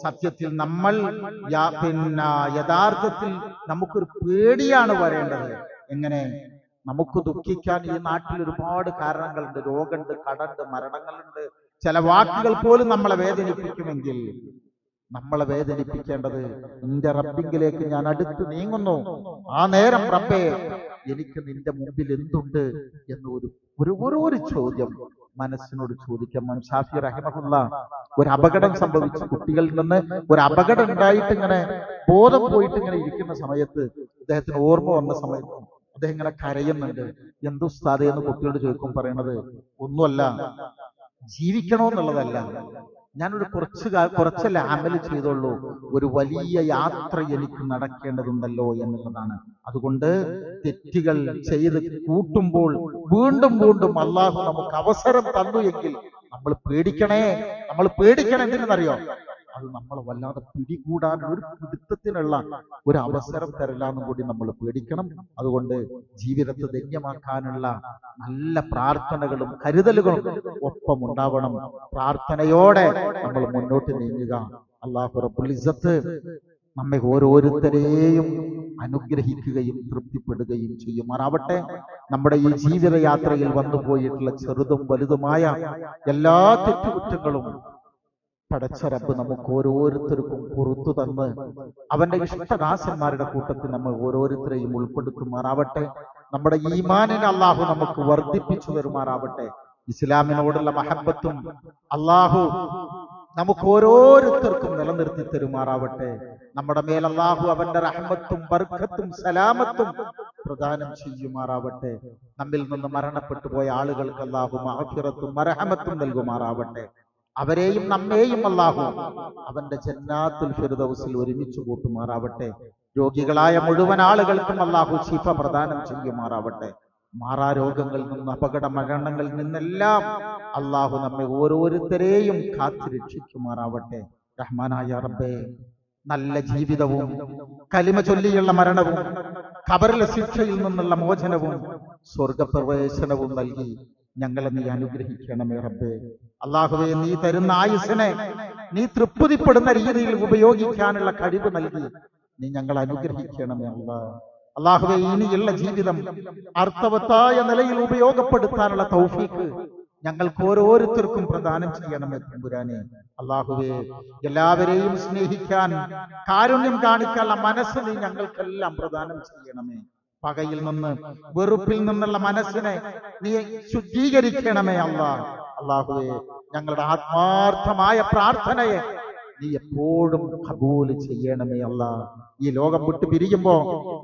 സത്യത്തിൽ നമ്മൾ യഥാർത്ഥത്തിൽ നമുക്കൊരു പേടിയാണ് വരേണ്ടത്. എങ്ങനെ? നമുക്ക് ദുഃഖിക്കാൻ ഈ നാട്ടിൽ ഒരുപാട് കാരണങ്ങളുണ്ട്. രോഗമുണ്ട്, കടമുണ്ട്, മരണങ്ങളുണ്ട്. ചില വാക്കുകൾ പോലും നമ്മളെ വേദനിപ്പിക്കുമെങ്കിൽ നമ്മളെ വേദനിപ്പിക്കേണ്ടത് നിന്റെ റബ്ബിങ്കിലേക്ക് ഞാൻ അടുത്ത് നീങ്ങുന്നു, ആ നേരം റബ്ബേ എനിക്ക് നിന്റെ മുമ്പിൽ എന്തുണ്ട് എന്ന് ഒരു ചോദ്യം മനസ്സിനോട് ചോദിക്കാം. ഇമാം ഷാഫി റഹിമഹുല്ല ഒരു അപകടം സംഭവിച്ചു, കുട്ടികളിൽ നിന്ന് ഒരു അപകടം ഉണ്ടായിട്ട് ഇങ്ങനെ ബോധം പോയിട്ട് ഇങ്ങനെ ഇരിക്കുന്ന സമയത്ത് അദ്ദേഹത്തിന് ഓർമ്മ വന്ന സമയത്ത് അദ്ദേഹം ഇങ്ങനെ കരയുന്നുണ്ട്. എന്തുസ്താദേ എന്ന് കുട്ടിയോട് ചോദിക്കും, പറയണത് ഒന്നുമല്ല, ജീവിക്കണമെന്നുള്ളതല്ല, ഞാനൊരു കുറച്ചല്ല അമല് ചെയ്തോളൂ, ഒരു വലിയ യാത്ര എനിക്ക് നടക്കേണ്ടതുണ്ടല്ലോ എന്നുള്ളതാണ്. അതുകൊണ്ട് തെറ്റുകൾ ചെയ്ത് കൂട്ടുമ്പോൾ വീണ്ടും വീണ്ടും അള്ളാഹു നമുക്ക് അവസരം തന്നു എങ്കിൽ നമ്മൾ പേടിക്കണേ. എന്തിനെന്നറിയോ? അത് നമ്മളെ വല്ലാതെ പിടികൂടാൻ ഒരു പിടുത്തത്തിനുള്ള ഒരു അവസരം തരലാന്നും കൂടി നമ്മൾ പേടിക്കണം. അതുകൊണ്ട് ജീവിതത്തെ ധന്യമാക്കാനുള്ള നല്ല പ്രാർത്ഥനകളും കരുതലുകളും ഒപ്പം ഉണ്ടാവണം. പ്രാർത്ഥനയോടെ നമ്മൾ മുന്നോട്ട് നീങ്ങുക. അല്ലാഹു റബ്ബുൽ ഇസ്സത്ത് നമ്മെ ഓരോരുത്തരെയും അനുഗ്രഹിക്കുകയും തൃപ്തിപ്പെടുകയും ചെയ്യുമാറാവട്ടെ. നമ്മുടെ ഈ ജീവിതയാത്രയിൽ വന്നുപോയിട്ടുള്ള ചെറുതും വലുതുമായ എല്ലാ തെറ്റുകുറ്റങ്ങളും പടച്ച റബ്ബ് നമുക്ക് ഓരോരുത്തർക്കും പുറത്തു തന്ന് അവന്റെ ഇഷ്ടദാസന്മാരുടെ കൂട്ടത്തിൽ നമ്മൾ ഓരോരുത്തരെയും ഉൾപ്പെടുത്തുമാറാവട്ടെ. നമ്മുടെ ഈമാനിനെ അള്ളാഹു നമുക്ക് വർദ്ധിപ്പിച്ചു തരുമാറാവട്ടെ. ഇസ്ലാമിനോടുള്ള മഹബത്തും അള്ളാഹു നമുക്ക് ഓരോരുത്തർക്കും നിലനിർത്തി തരുമാറാവട്ടെ. നമ്മുടെ മേൽ അള്ളാഹു അവന്റെ റഹ്മത്തും ബർക്കത്തും സലാമത്തും പ്രദാനം ചെയ്യുമാറാവട്ടെ. നമ്മിൽ നിന്ന് മരണപ്പെട്ടു പോയ ആളുകൾക്ക് അള്ളാഹു മഗ്ഫിറത്തും മർഹമത്തും നൽകുമാറാവട്ടെ. അവരെയും നമ്മെയും അല്ലാഹു അവന്റെ ജന്നാത്തുൽ ഫിർദൗസിൽ ഒരുമിച്ച് കൂട്ടുമാറാവട്ടെ. രോഗികളായ മുഴുവൻ ആളുകൾക്കും അല്ലാഹു ശിഫ പ്രദാനം ചെയ്യുമാറാവട്ടെ. മാറാരോഗങ്ങളിൽ നിന്ന്, അപകട മരണങ്ങളിൽ നിന്നെല്ലാം അല്ലാഹു നമ്മെ ഓരോരുത്തരെയും കാത്തുരക്ഷിക്കുമാറാവട്ടെ. റഹ്മാനായ റബ്ബേ, നല്ല ജീവിതവും കലിമ ചൊല്ലിയുള്ള മരണവും ഖബറിലെ ശിക്ഷയിൽ നിന്നുള്ള മോചനവും സ്വർഗപ്രവേശനവും നൽകി ഞങ്ങളെ നീ അനുഗ്രഹിക്കണമേ റബ്ബേ. അല്ലാഹുവേ, നീ തരുന്ന ആയുസ്സിനെ നീ തൃപ്തിപ്പെടുന്ന രീതിയിൽ ഉപയോഗിക്കാനുള്ള കഴിവ് നൽകി നീ ഞങ്ങളെ അനുഗ്രഹിക്കണമേ അല്ലാഹുവേ. ഇനിയുള്ള ജീവിതം അർത്ഥവത്തായ നിലയിൽ ഉപയോഗപ്പെടുത്താനുള്ള തൗഫീഖ് ഞങ്ങൾക്ക് ഓരോരുത്തർക്കും പ്രദാനം ചെയ്യണമേ തമ്പുരാനെ. അല്ലാഹുവേ, എല്ലാവരെയും സ്നേഹിക്കാൻ, കാരുണ്യം കാണിക്കാനുള്ള മനസ്സ് നീ ഞങ്ങൾക്കെല്ലാം പ്രദാനം ചെയ്യണമേ. പകയിൽ നിന്ന്, വെറുപ്പിൽ നിന്നുള്ള മനസ്സിനെ നീ ശുദ്ധീകരിക്കണമേ അല്ലാഹുവേ. ഞങ്ങളുടെ ആത്മാർത്ഥമായ പ്രാർത്ഥനയെ നീ എപ്പോഴും ഖബൂൽ ചെയ്യണമേ ഈ ലോകം വിട്ട് പിരിയുമ്പോ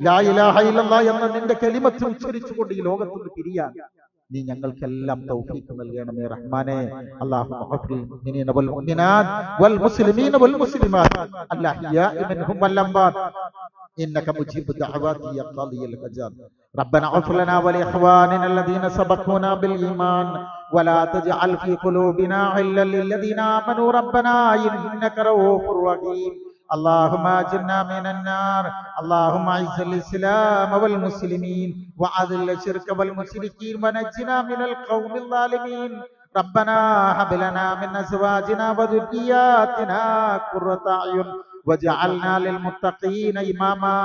ലാ ഇലാഹ ഇല്ലല്ലാഹ് എന്ന നിന്റെ കലിമത്ത് ഉച്ചരിച്ചുകൊണ്ട് ഈ ലോകത്ത് നിന്ന് പിരിയാൻ നീ ഞങ്ങൾക്കെല്ലാം തൗഫീഖ് നൽകണമേ റഹ്മാനേ. അല്ലാഹുമ്മ ഗ്ഫിർ മുഅ്മിനീന വൽ മുഅ്മിനാത്ത് വൽ മുസ്ലിമീന വൽ മുസ്ലിമാത്ത് അൽ അഹ്യാഇ മിൻഹും വൽ അംവാത് إنك مجيب الدعوات يا قاضي الحاجات ربنا اغفر لنا ولإخواننا الذين سبقونا بالإيمان ولا تجعل في قلوبنا غلا للذين آمنوا ربنا إنك رؤوف رحيم اللهم اجرنا من النار اللهم اعز الإسلام والمسلمين وأذل الشرك والمشركين ونجنا من القوم الظالمين ربنا هب لنا من أزواجنا وذرياتنا قرة أعين وجعلنا للمتقين إماما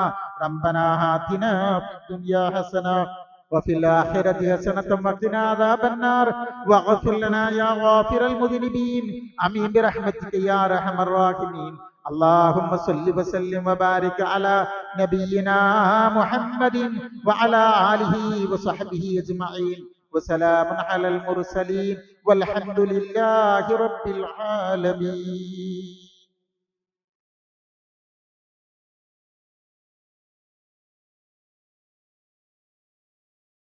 ربنا آتنا في الدنيا حسنة وفي الآخرة حسنة وقنا عذاب النار واغفر لنا يا غافر المذنبين آمين برحمتك يا أرحم الراحمين اللهم صل وسلم وبارك على نبينا محمد وعلى آله وصحبه أجمعين وسلام على المرسلين والحمد لله رب العالمين.